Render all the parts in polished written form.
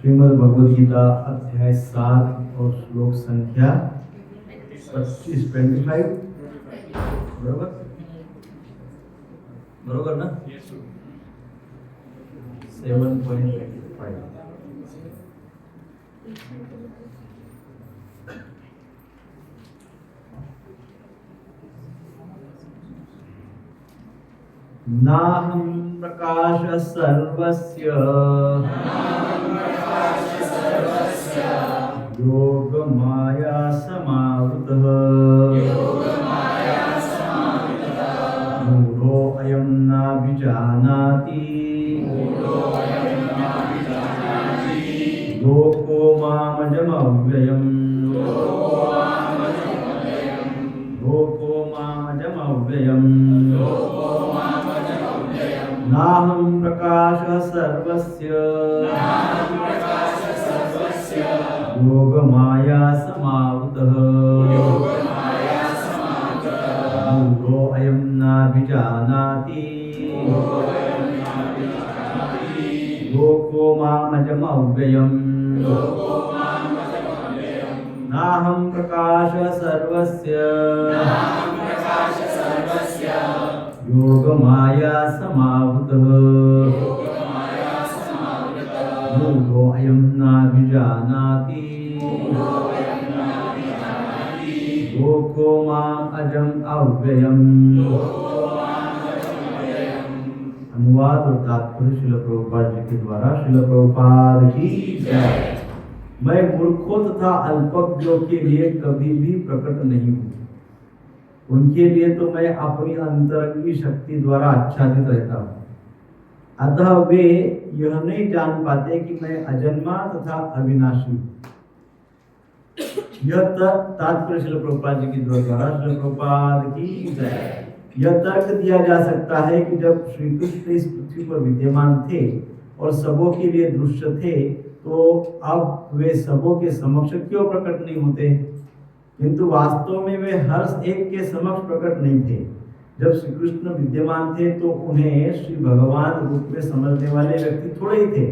श्रीमद् भगवद गीता अध्याय 7 और श्लोक संख्या 25 बरोबर बरोबर ना 7.25 नाहं प्रकाश सर्वस्य योगमाया समावृतः मूढो अयं नाभिजानाति लोको मामजमव्ययम् नाहं प्रकाशः सर्वस्य योगमाया समावृतः मूढो अयं नाभिजानाति लोको मामजमव्ययम् नाहं प्रकाशः सर्वस्य योगमाया समावृतः मूढो अयं नाभिजानाति लोको माम् अजम् अव्ययम्। अनुवाद और तात्पर्य श्रील प्रभुपाद जी के द्वारा। श्रील प्रभुपाद की जय। मैं मूर्खों तथा अल्पज्ञों के लिए कभी भी प्रकट नहीं हूँ। उनके लिए तो मैं अपनी अंतरंगी शक्ति द्वारा आच्छादित रहता हूँ, अतः वे यह नहीं जान पाते कि मैं अजन्मा तथा अविनाशी हूँ। यह तात्पर्य श्रील प्रभुपाद जी के द्वारा। श्रील प्रभुपाद की जय। यह तर्क दिया जा सकता है कि जब श्री कृष्ण इस पृथ्वी पर विद्यमान थे और सबों के लिए दृश्य थे, तो अब वे सबों के समक्ष क्यों प्रकट नहीं होते? किंतु वास्तव में वे हर एक के समक्ष प्रकट नहीं थे। जब श्री कृष्ण विद्यमान थे तो उन्हें श्री भगवान रूप में समझने वाले व्यक्ति थोड़े ही थे।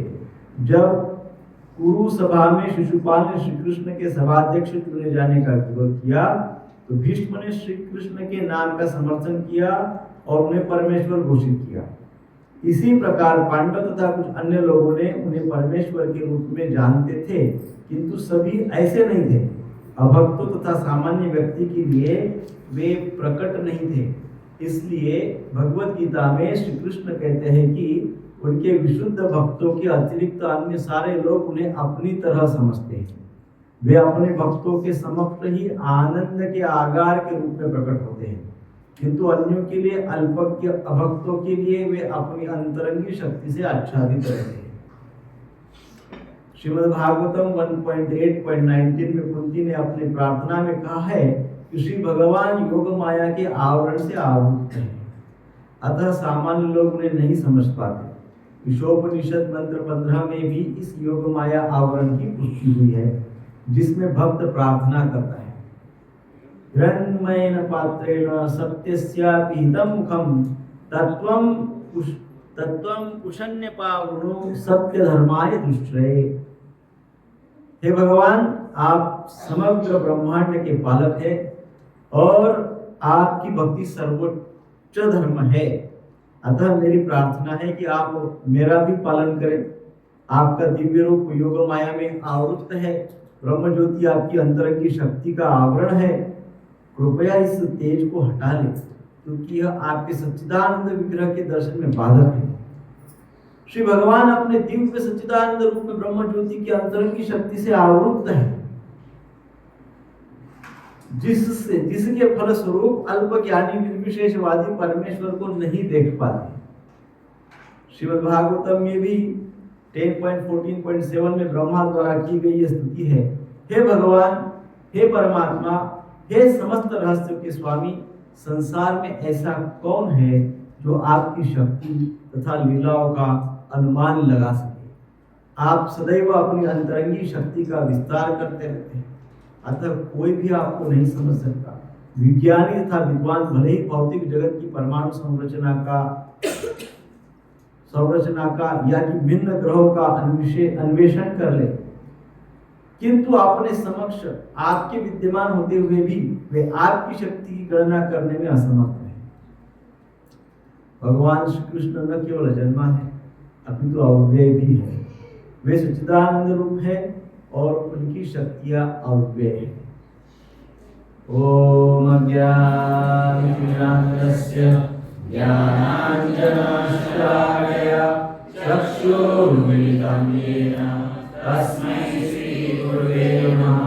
जब कुरु सभा में शिशुपाल ने श्री कृष्ण के सभाध्यक्ष चुने जाने का विरोध किया, तो भीष्म ने श्री कृष्ण के नाम का समर्थन किया और उन्हें परमेश्वर घोषित किया। इसी प्रकार पांडव तथा कुछ अन्य लोगों ने उन्हें परमेश्वर के रूप में जानते थे, किंतु सभी ऐसे नहीं थे। अभक्तों तथा सामान्य व्यक्ति के लिए वे प्रकट नहीं थे। इसलिए भगवत गीता में श्री कृष्ण कहते हैं कि उनके विशुद्ध भक्तों के अतिरिक्त अन्य सारे लोग उन्हें अपनी तरह समझते हैं। वे अपने भक्तों के समक्ष ही आनंद के आगार के रूप में प्रकट होते हैं, किंतु अन्यों के लिए, अल्पज्ञ अभक्तों के लिए, वे अपनी अंतरंगी शक्ति से आच्छादित रहते हैं। श्रीमद् भागवतम 1.8.19 में कुंती ने अपनी प्रार्थना में कहा है कि श्री भगवान योग माया के आवरण से आवृत हैं, अतः सामान्य लोग उन्हें नहीं समझ पाते। ईशोपनिषद मंत्र 15 में भी इस योग माया आवरण की पुष्टि हुई है, जिसमें भक्त प्रार्थना करता है, हिरण्मयेन पात्रेण सत्यस्यापि हितं मुखं तत्त्वं कुशन्यपावृणो सत्य धर्माय दुष्टये। हे भगवान, आप समग्र ब्रह्मांड के पालक हैं और आपकी भक्ति सर्वोच्च धर्म है। अतः मेरी प्रार्थना है कि आप मेरा भी पालन करें। आपका दिव्य रूप योग माया में आवृत है, ब्रह्म ज्योति आपकी अंतरंगी शक्ति का आवरण है। कृपया इस तेज को हटा लें, क्योंकि यह आपके सच्चिदानंद विग्रह के दर्शन में बाधक है। श्री भगवान अपने दिव्य सच्चिदानंद रूप में ब्रह्म ज्योति की अंतरंगी शक्ति से आवृत है, जिसके फलस्वरूप अल्पज्ञानी निर्विशेषवादी परमेश्वर को नहीं देख पाते। श्रीमद् भागवतम में भी 10.14.7 में ब्रह्मा द्वारा की गई यह स्तुति है, हे भगवान, हे परमात्मा, हे समस्त रहस्यों के स्वामी, संसार में ऐसा कौन है जो आपकी शक्ति तथा लीलाओं का अनुमान लगा सके? आप सदैव अपनी अंतरंगी शक्ति का विस्तार करते रहते हैं, अतः कोई भी आपको नहीं समझ सकता। विज्ञानी तथा विद्वान भले ही भौतिक जगत की परमाणु संरचना का संरचना का या कि भिन्न ग्रहों का अन्वेषण कर ले, किंतु अपने समक्ष आपके विद्यमान होते हुए भी वे आपकी शक्ति की गणना करने में असमर्थ हैं। भगवान श्री कृष्ण न केवल अजन्मा है अपितु अव्यय भी है। वे सच्चिदानंद रूप है और उनकी शक्तियां अव्यय है। ओम अज्ञानतिमिरान्धस्य ज्ञानाञ्जनशलाकया चक्षुरुन्मिलितं येन तस्मै श्रीगुरुवे नमः।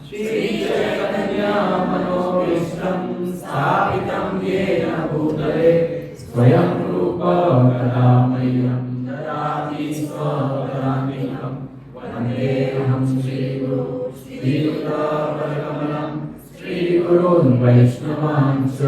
श्रीचैतन्यमनोभीष्टं स्थापितं येन भूतले स्वयं रूप कदा मह्यं ददाति स्वपदान्तिकं। वन्देऽहं श्रीगुरुं श्रीयुक्तपदकमलं श्रीगुरून् वैष्णवांश्च।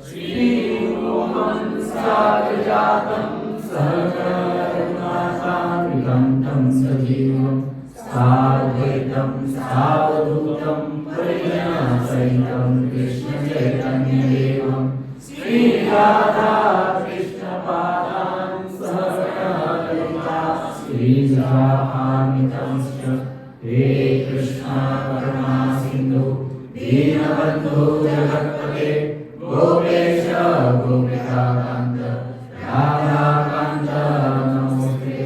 श्रीरूपं साग्रजातं सहगणरघुनाथान्वितं तं सजीवं साद्वैतं सावधूतं परिजनसहितं कृष्णचैतन्यदेवं श्रीराधा कृष्णपादान् सहगणललिता श्रीविशाखान्वितंश्च। हे कृष्ण करुणा सिन्धु दीनबन्धु जगत्पते गोपेश गोपिकाकान्त राधाकान्त नमोस्तुते।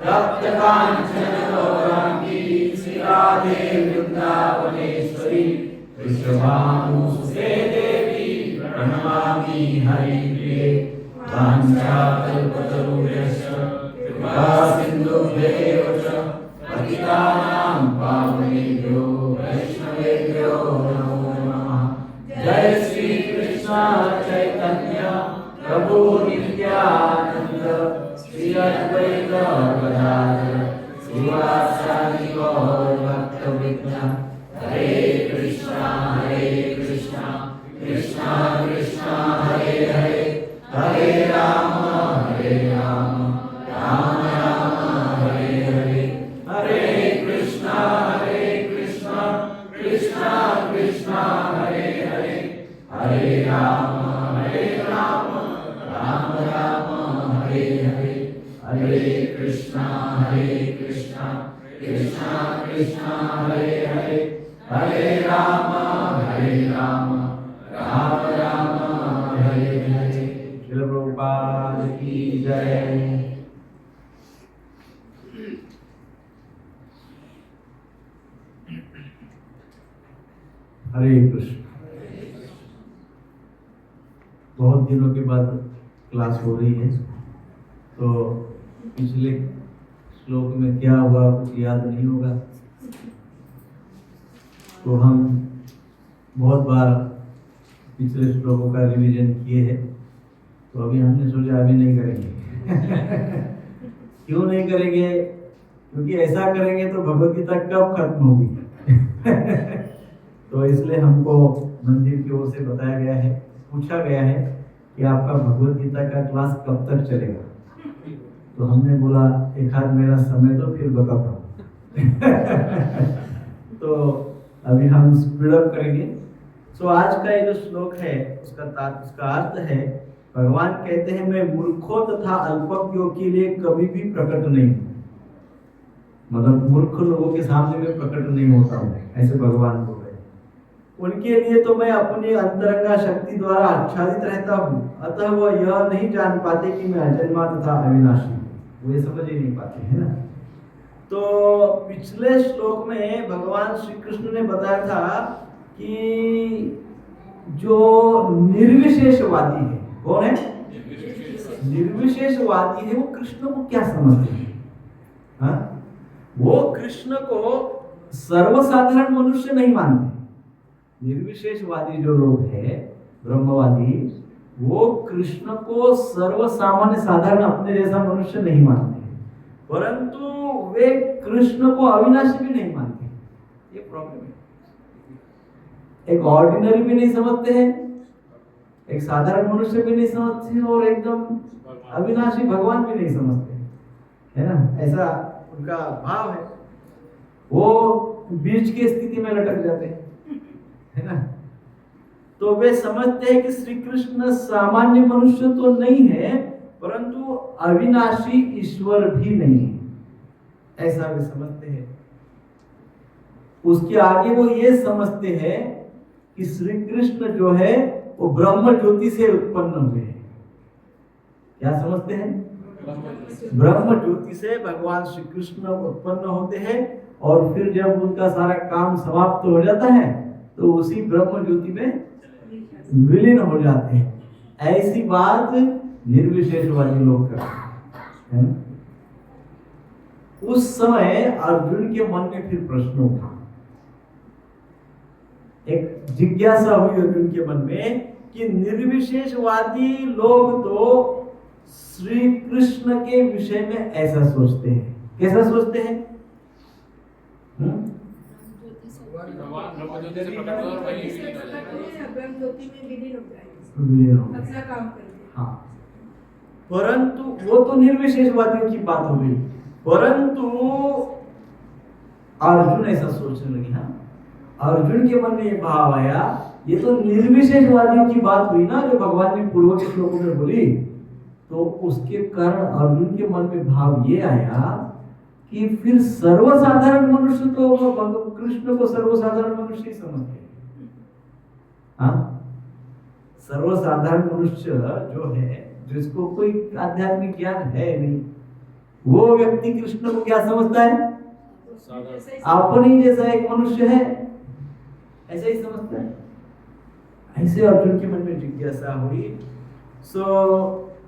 तप्तकाञ्चन गौराङ्गी श्रीराधे वृन्दावनेश्वरी वृषभानुसुते देवी प्रणमामि हरिप्रिये। वाञ्छाकल्पतरुभ्यश्च कृपासिन्धुभ्येव च पतितानां पावनेभ्यो वैष्णवेभ्यो नमो नमः। जय श्री कृष्ण चैतन्य प्रभु नित्यानंद श्री अद्वैत गदाधर श्रीवासादि गौर भक्तवृंद। हरे कृष्णा कृष्णा कृष्णा हरे हरे, हरे राम राम राम हरे हरे। हरे कृष्णा कृष्णा कृष्णा हरे हरे, हरे राम राम राम हरे हरे। हरे कृष्णा कृष्णा कृष्णा हरे हरे, हरे राम राम राम हरे हरे। श्रील प्रभुपाद की जय। हरे कृष्ण। बहुत दिनों के बाद क्लास हो रही है, तो पिछले श्लोक में क्या हुआ कुछ याद नहीं होगा, तो हम बहुत बार पिछले श्लोकों का रिवीजन किए हैं, तो अभी हमने सोचा अभी नहीं करेंगे। क्यों नहीं करेंगे? क्योंकि ऐसा करेंगे तो भगवद गीता कब खत्म होगी। तो इसलिए हमको मंदिर की ओर से बताया गया है, पूछा गया है कि आपका भगवद गीता का क्लास कब तक चलेगा। तो हमने बोला एक हाथ मेरा समय दो फिर बताता हूँ। तो अभी हम स्पीड अप करेंगे। सो आज का ये जो श्लोक है उसका अर्थ है, भगवान कहते हैं मैं मूर्खों तथा अल्पज्ञों के लिए कभी भी प्रकट नहीं हूँ। मतलब मूर्ख लोगों के सामने में प्रकट नहीं होता हूँ, ऐसे भगवान बोल रहे हैं। उनके लिए तो मैं अपनी अंतरंगा शक्ति द्वारा आच्छादित रहता हूँ, अतः वह यह नहीं जान पाते कि मैं अजन्मा तथा अविनाशी हूँ। वो ये समझ ही नहीं पाते है ना। तो पिछले श्लोक में भगवान श्री कृष्ण ने बताया था कि जो निर्विशेषवादी है, कौन है? निर्विशेषवादी है, वो कृष्ण को क्या समझते हैं? हाँ? वो कृष्ण को सर्वसाधारण मनुष्य नहीं मानते। निर्विशेषवादी जो लोग हैं, ब्रह्मवादी, वो कृष्ण को सर्वसामान्य साधारण अपने जैसा मनुष्य नहीं मानते, परंतु वे कृष्ण को अविनाशी भी नहीं मानते। ये प्रॉब्लम है। एक ऑर्डिनरी भी नहीं समझते हैं, एक साधारण मनुष्य भी नहीं समझते हैं, और एकदम अविनाशी भगवान भी नहीं समझते, है ना। ऐसा उनका भाव है। वो बीच की स्थिति में लटक जाते हैं, है ना। तो वे समझते हैं कि श्री कृष्ण सामान्य मनुष्य तो नहीं है, परंतु अविनाशी ईश्वर भी नहीं है, ऐसा वे समझते हैं। उसके आगे वो ये समझते हैं कि श्री कृष्ण जो है वो ब्रह्म ज्योति से उत्पन्न हुए हैं। क्या समझते हैं? ब्रह्म ज्योति से भगवान श्री कृष्ण उत्पन्न होते हैं और फिर जब उनका सारा काम समाप्त हो जाता है तो उसी ब्रह्म ज्योति में विलीन हो जाते हैं। ऐसी बात निर्विशेषवादी लोग करते हैं। उस समय अर्जुन के मन में फिर प्रश्न उठा, एक जिज्ञासा हुई अर्जुन के मन में कि निर्विशेषवादी लोग तो श्री कृष्ण के विषय में ऐसा सोचते हैं। कैसा सोचते हैं? हाँ, परंतु वो तो निर्विशेषवादियों की बात हो गई, परंतु अर्जुन ऐसा सोचने लगे। हाँ, अर्जुन के मन में ये भाव आया, ये तो निर्विशेषवादियों की बात हुई ना जो भगवान ने पूर्व के श्लोकों में बोली। तो उसके कारण अर्जुन के मन में भाव ये आया कि फिर सर्वसाधारण मनुष्य तो कृष्ण को सर्वसाधारण मनुष्य ही समझते हैं। हाँ, सर्वसाधारण मनुष्य जो है, जिसको कोई आध्यात्मिक ज्ञान है नहीं, वो व्यक्ति कृष्ण को क्या समझता है? अपने जैसा एक मनुष्य है, ऐसा ही समझता है। ऐसे अर्जुन के मन में जिज्ञासा हुई।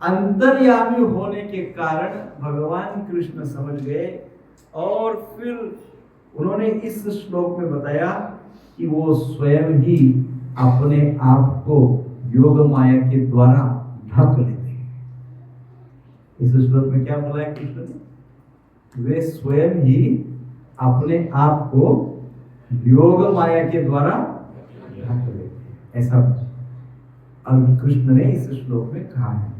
अंतर्यामी होने के कारण भगवान कृष्ण समझ गए और फिर उन्होंने इस श्लोक में बताया कि वो स्वयं ही अपने आप को योग माया के द्वारा ढक लेते हैं। इस श्लोक में क्या बोला है कृष्ण ने? वे स्वयं ही अपने आप को योग माया के द्वारा ढक लेते हैं, ऐसा कृष्ण ने इस श्लोक में कहा है।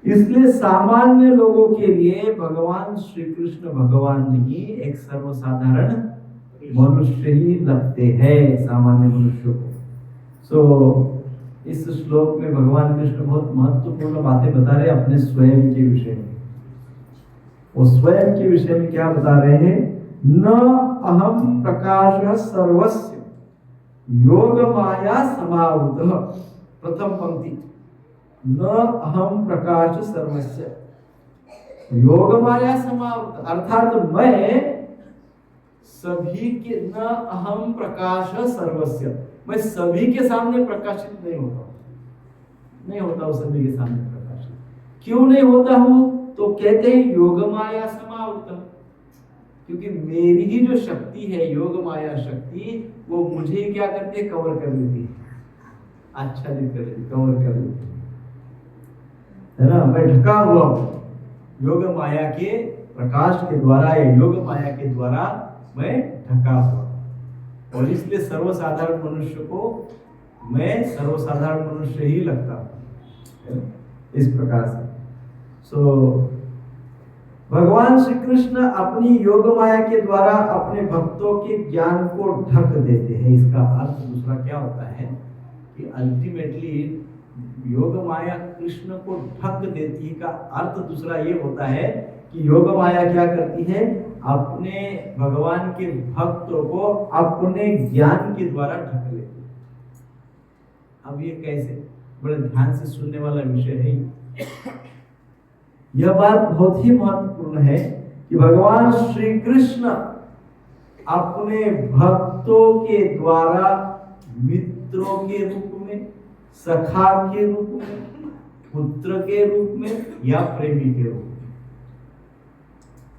इसलिए सामान्य लोगों के लिए भगवान श्री कृष्ण भगवान नहीं, एक सर्वसाधारण मनुष्य ही लगते हैं सामान्य मनुष्यों को। इस श्लोक में भगवान कृष्ण बहुत महत्वपूर्ण बातें बता रहे हैं अपने स्वयं के विषय में। वो स्वयं के विषय में क्या बता रहे हैं? न अहम प्रकाश सर्वस्य योग माया समावृतः। प्रथम पंक्ति, न अहम प्रकाश सर्वस्य योग माया समावृत, अर्थात मैं सभी के, न अहम प्रकाश सर्वस्य, मैं सभी के सामने प्रकाशित नहीं होता हूं सभी के सामने प्रकाशित। क्यों नहीं होता हूं? तो कहते हैं योग माया समावृत, क्योंकि मेरी ही जो शक्ति है योग माया शक्ति, वो मुझे क्या करती है? कवर कर लेती है, आच्छादित कर लेती, कवर कर लेती है ना। मैं ढका हुआ हूं योग माया के प्रकाश के द्वारा या योग माया के द्वारा मैं ढका हुआ, और इसलिए सर्वसाधारण मनुष्य को मैं सर्वसाधारण मनुष्य ही लगता हूं, इस प्रकार से। भगवान श्री कृष्ण अपनी योग माया के द्वारा अपने भक्तों के ज्ञान को ढक देते हैं। इसका अर्थ दूसरा क्या होता है कि अल्टीमेटली योग माया कृष्ण को ढक देती है का अर्थ दूसरा ये होता है कि योग माया क्या करती है? अपने भगवान के भक्तों को अपने ज्ञान के द्वारा ढक लेती है। अब ये कैसे? बड़े ध्यान से सुनने वाला विषय है। यह बात बहुत ही महत्वपूर्ण है कि भगवान श्री कृष्ण अपने भक्तों के द्वारा मित्रों के रूप में, सखा के रूप में, पुत्र के रूप में या प्रेमी के रूप में,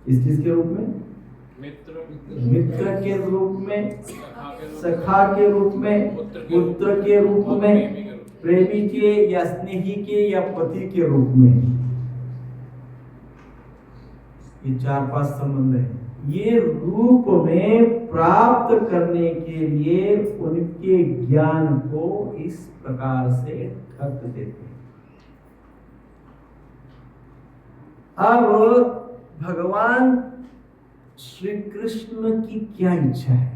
इस चीज के रूप में, मित्र के रूप में, सखा के रूप में, पुत्र के रूप में, प्रेमी के या स्नेही के या पति के रूप में, ये 4-5 संबंध है। ये रूप में प्राप्त करने के लिए उनके ज्ञान को इस प्रकार से ढक देते हैं। अब भगवान श्री कृष्ण की क्या इच्छा है?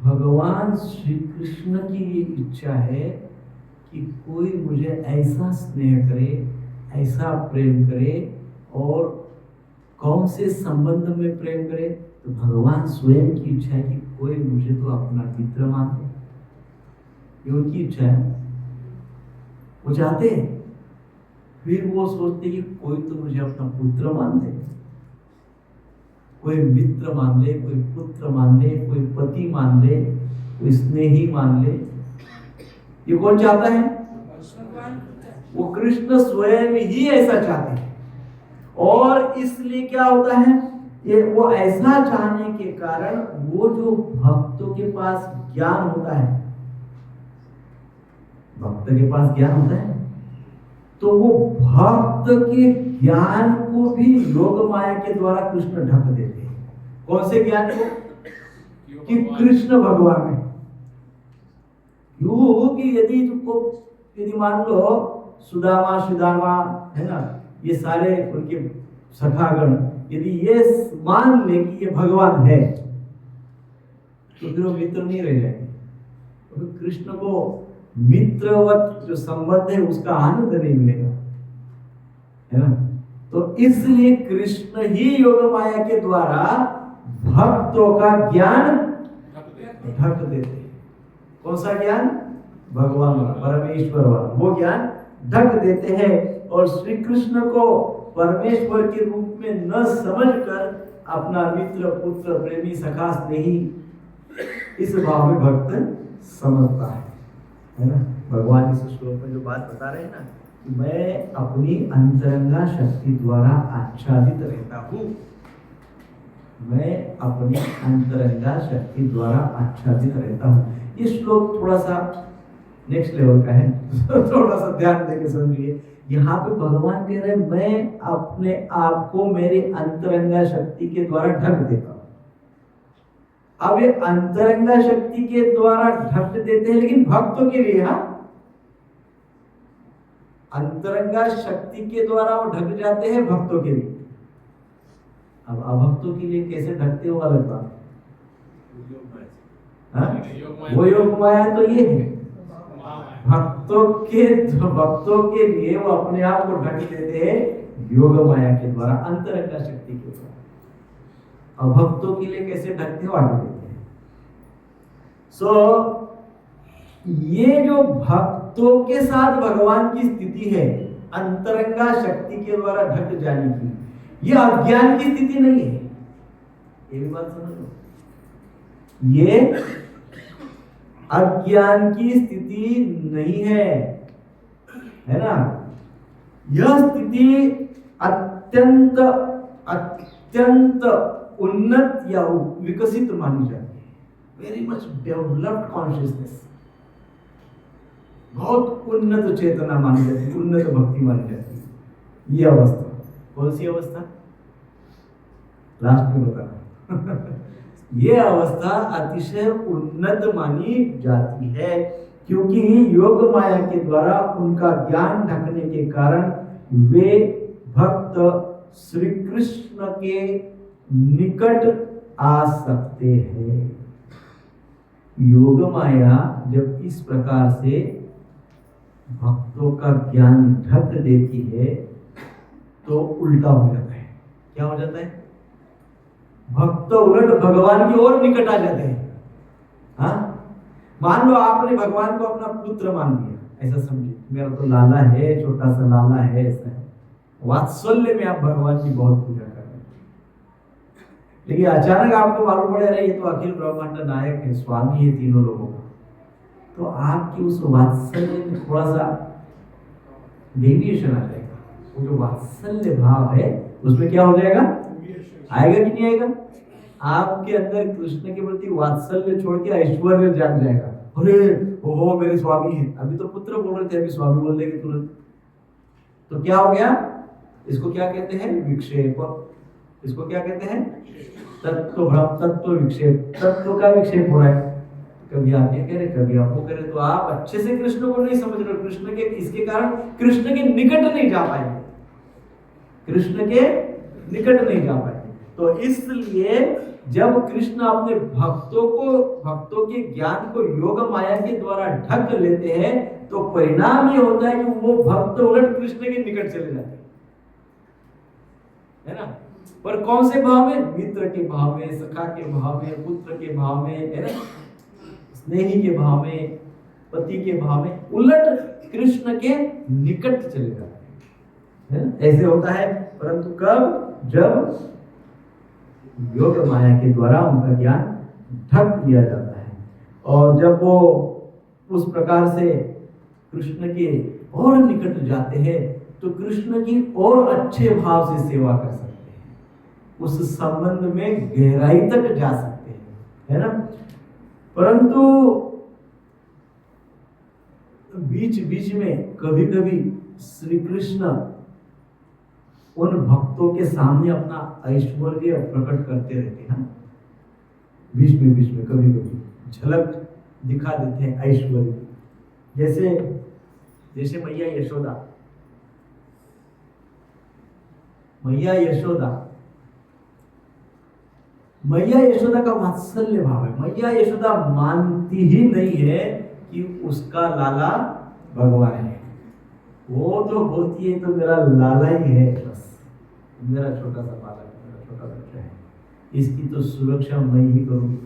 भगवान श्री कृष्ण की ये इच्छा है कि कोई मुझे ऐसा स्नेह करे ऐसा प्रेम करे। और कौन से संबंध में प्रेम करे? तो भगवान स्वयं की इच्छा है कि कोई मुझे तो अपना मित्र मान ले, ये उनकी इच्छा है, वो चाहते हैं। फिर वो सोचते कि कोई तो मुझे अपना पुत्र मान ले, कोई मित्र मान ले, कोई पुत्र मान ले, कोई पति मान ले, कोई स्नेही मान ले। ये कौन चाहता है? वो कृष्ण स्वयं ही ऐसा चाहते हैं। और इसलिए क्या होता है, ये वो ऐसा चाहने के कारण वो जो भक्तों के पास ज्ञान होता है, भक्त के पास ज्ञान होता है, तो वो भक्त के ज्ञान को भी योग माया के द्वारा कृष्ण ढक देते हैं। कौन से ज्ञान को? कि कृष्ण भगवान है। यूं कि यदि मान लो सुदामा है ना, ये सारे उनके सखागण यदि ये मान ले कि ये भगवान है, तो फिर वो मित्र नहीं रह जाएंगे। तो कृष्ण को मित्रवत जो संबंध है उसका आनंद नहीं मिलेगा, है ना। तो इसलिए कृष्ण ही योग माया के द्वारा भक्तों का ज्ञान ढक देते हैं। कौन सा ज्ञान? भगवान वाला, परमेश्वर वाला, वो ज्ञान ढक देते हैं। और श्री कृष्ण को परमेश्वर के रूप में न समझकर अपना मित्र, पुत्र, प्रेमी, सखा, स्नेही इस भाव में भक्त समझता है ना। भगवान इस श्लोक में जो बात बता रहे हैं ना, कि मैं अपनी अंतरंगा शक्ति द्वारा आच्छादित रहता हूँ, मैं अपनी अंतरंगा शक्ति द्वारा आच्छादित रहता हूँ। ये श्लोक थोड़ा सा नेक्स्ट लेवल का है थोड़ा सा ध्यान देके समझिए। यहाँ पे भगवान कह रहे हैं मैं अपने आप को मेरी अंतरंगा शक्ति के द्वारा ढक देता हूँ। अब ये अंतरंगा शक्ति के द्वारा ढक देते हैं, लेकिन भक्तों के लिए, हाँ, अंतरंगा शक्ति के द्वारा वो ढक जाते हैं भक्तों के लिए। अब अभक्तों के लिए कैसे ढकते हो अलग बात, वो योग माया तो ये है। भक्तों के लिए वो अपने आप को ढक देते हैं योग माया के द्वारा, अंतरंगा शक्ति के द्वारा। अभक्तों के लिए कैसे ढकते हो आगे देखते हैं। ये जो भक्तों के साथ भगवान की स्थिति है अंतरंगा शक्ति के द्वारा ढक जाने की, ये अज्ञान की स्थिति नहीं है। ये भी बात समझ लो, ये अज्ञान की स्थिति नहीं है ना। यह स्थिति अत्यंत उन्नत या विकसित मानी जाती है। वेरी मच डेवलप्ड कॉन्शियसनेस, बहुत उन्नत चेतना मानी जाती है, उन्नत भक्ति मानी जाती है। ये अवस्था कौन सी अवस्था? लास्ट में बताना ये अवस्था अतिशय उन्नत मानी जाती है, क्योंकि योग माया के द्वारा उनका ज्ञान ढकने के कारण वे भक्त श्री कृष्ण के निकट आ सकते हैं। योग माया जब इस प्रकार से भक्तों का ज्ञान ढक देती है तो उल्टा हो जाता है। क्या हो जाता है? भक्त उलट भगवान की ओर निकट आ जाते हैं। हाँ, मान लो आपने भगवान को अपना पुत्र मान लिया, ऐसा समझिए, मेरा तो लाला है, छोटा सा लाला है, ऐसा है। वात्सल्य में आप भगवान की बहुत पूजा कर रहे हैं, लेकिन अचानक आपको मालूम पड़े रहे ये तो अखिल ब्रह्मांड नायक है, स्वामी है तीनों लोगों का, तो आपकी उस वात्सल्य में थोड़ा सा डेविएशन आ जाएगा। वो जो वात्सल्य भाव है उसमें क्या हो जाएगा? आएगा कि नहीं आएगा? आपके अंदर कृष्ण के प्रति वात्सल्य छोड़ के ऐश्वर्य जाग जाएगा। अरे ओहो मेरे स्वामी है, अभी तो पुत्र बोल रहे थे, अभी स्वामी बोल देंगे तुरंत। तो क्या हो गया? इसको क्या कहते हैं? विक्षेप। इसको क्या कहते हैं? तत्व विक्षेप। तत्व का विक्षेप हो रहा है। कभी आप ये कह रहे, कभी आप वो कह रहे, तो आप अच्छे से कृष्ण को नहीं समझ रहे। कृष्ण के इसके कारण कृष्ण के निकट नहीं जा पाएंगे, कृष्ण के निकट नहीं जा पाएंगे। तो इसलिए जब कृष्ण अपने भक्तों के ज्ञान को योग माया के द्वारा ढक लेते हैं, तो परिणाम ये होता है कि वो भक्त उलट कृष्ण के निकट चले जाते हैं, है ना। पर कौन से भाव में? मित्र के भाव में, सखा के भाव में, पुत्र के भाव में, है ना, स्नेही के भाव में, पति के भाव में, उलट कृष्ण के निकट चले जाते हैं, ऐसे होता है। परंतु कब? जब योग माया के द्वारा उनका ज्ञान ढक दिया जाता है, और जब वो उस प्रकार से कृष्ण के और निकट जाते हैं तो कृष्ण की और अच्छे भाव से सेवा कर सकते हैं, उस संबंध में गहराई तक जा सकते हैं, है ना। परंतु बीच बीच में कभी कभी श्री कृष्ण उन भक्तों के सामने अपना ऐश्वर्य प्रकट करते रहते हैं, बीच में कभी कभी झलक दिखा देते हैं ऐश्वर्य। जैसे मैया यशोदा का वात्सल्य भाव है। मैया यशोदा मानती ही नहीं है कि उसका लाला भगवान है। वो तो बोलती है तो मेरा लाला ही है, बस मेरा छोटा सा बालक, मेरा छोटा बच्चा है, इसकी तो सुरक्षा मैं ही करूंगी।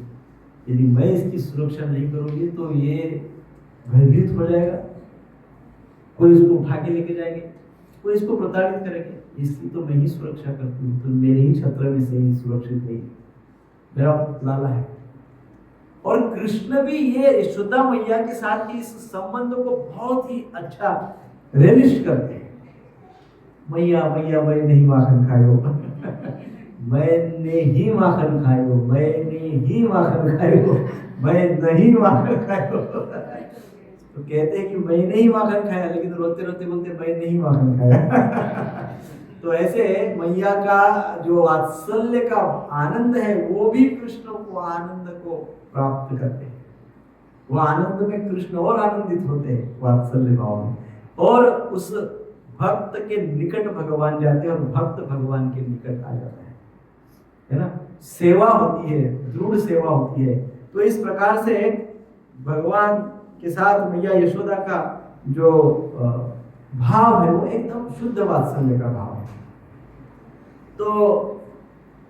यदि मैं इसकी सुरक्षा नहीं करूंगी तो ये भयभीत हो जाएगा, कोई इसको उठा के लेके जाएंगे, कोई इसको प्रताड़ित करेंगे, इसकी तो मैं ही सुरक्षा करती हूँ, तो मेरे ही छत्र में से ही सुरक्षित है, मेरा लाला है। और कृष्ण भी ये यशोदा मैया के साथ ही इस संबंध को बहुत ही अच्छा रेलिश करते हैं। मैया मैया मैं नहीं माखन खायो मैंने ही माखन खायो, मैंने ही माखन खायो, मैं नहीं माखन खायो। तो कहते हैं कि मैंने ही माखन खाया, लेकिन रोते रोते बोलते मैंने ही माखन खाया। तो ऐसे मैया का जो वात्सल्य का आनंद है वो भी कृष्ण को आनंद को प्राप्त करते हैं। वो आनंद में कृष्ण और आनंदित होते हैं वात्सल्य भाव में, और उस भक्त के निकट भगवान जाते हैं और भक्त भगवान के निकट आ जाता है ना। सेवा होती है, दृढ़ सेवा होती है। तो इस प्रकार से भगवान के साथ मैया यशोदा का जो भाव है वो एकदम शुद्ध वात्सल्य का भाव है। तो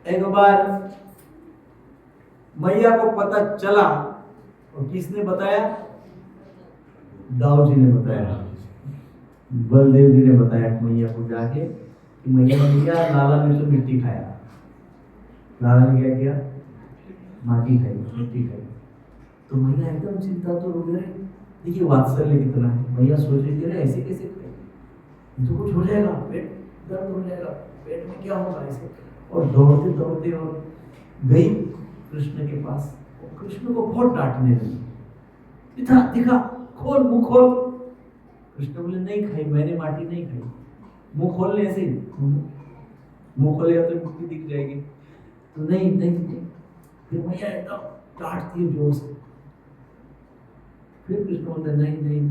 एक बार मैया को पता चला, और किसने बताया? दाऊ जी ने बताया, बलदेव जी ने बताया मैया को जाके कि मैया लाला ने तो मिट्टी खाया। लाला ने क्या किया? माटी खाई, मिट्टी खाई। तो मैया एकदम चिंता तो हो गई। देखिए वात्सल्य कितना है। मैया सोच रही थी ऐसे कैसे खाए, तो कुछ हो जाएगा, पेट दर्द हो जाएगा, पेट में क्या होगा ऐसे। और दौड़ते दौड़ते और गई कृष्ण के पास, और कृष्ण को बहुत डांटने लगी, दिखा खोल, मुंह खोल। कृष्ण बोले नहीं खाई, मैंने माटी नहीं खाई। मुंह खोलने से मुंह खोलेगा तो मिट्टी दिख जाएगी। तो नहीं। फिर मैया एकदम डांटती है जोर से। फिर कृष्ण बोलते नहीं।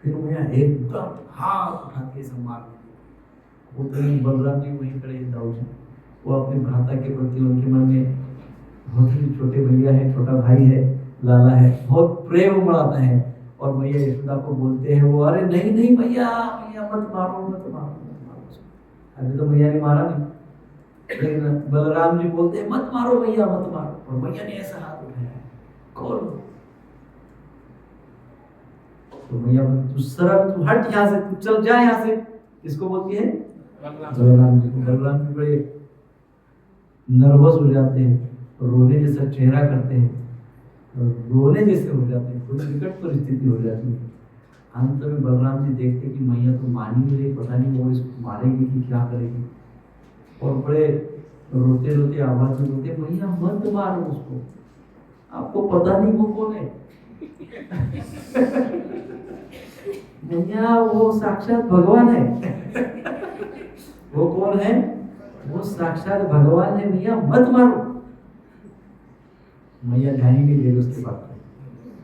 फिर मैया एकदम हाथ उठा के संभाल वो तो बलराम जी वहीं खड़े हैं, दाऊ जी। वो अपने भ्राता के प्रति उनके मन में बहुत ही छोटे भैया है, छोटा भाई है, लाला है, बहुत प्रेम उमड़ाता है। और मैया यशोदा को बोलते हैं वो, अरे नहीं मैया मत मारो। अभी तो मैया ने मारा नहीं, लेकिन बलराम जी बोलते हैं मत मारो मैया, मत मारो। और मैया ने ऐसा हाथ उठाया, कौन? तो मैया बोलती तू सरक, तू हट यहाँ से, तू चल जा यहाँ से। किसको बोलती है? बलराम जी को। बलराम जी बड़े नर्वस हो जाते हैं, रोने जैसा चेहरा करते हैं, रोने जैसे हो जाते हैं, कोई विकट परिस्थिति हो जाती है। अंत में बलराम जी देखते कि मैया तो मान ही नहीं रही, पता नहीं वो इसको मारेगी कि क्या करेगी। और बड़े रोते रोते आवाज में बोलते मैया मत मारो उसको, आपको पता नहीं वो कौन है। मैया वो साक्षात भगवान है। वो कौन है? वो साक्षात भगवान है, मैया मत मारो। मैया ध्यान ही नहीं दे रही उसके बात में।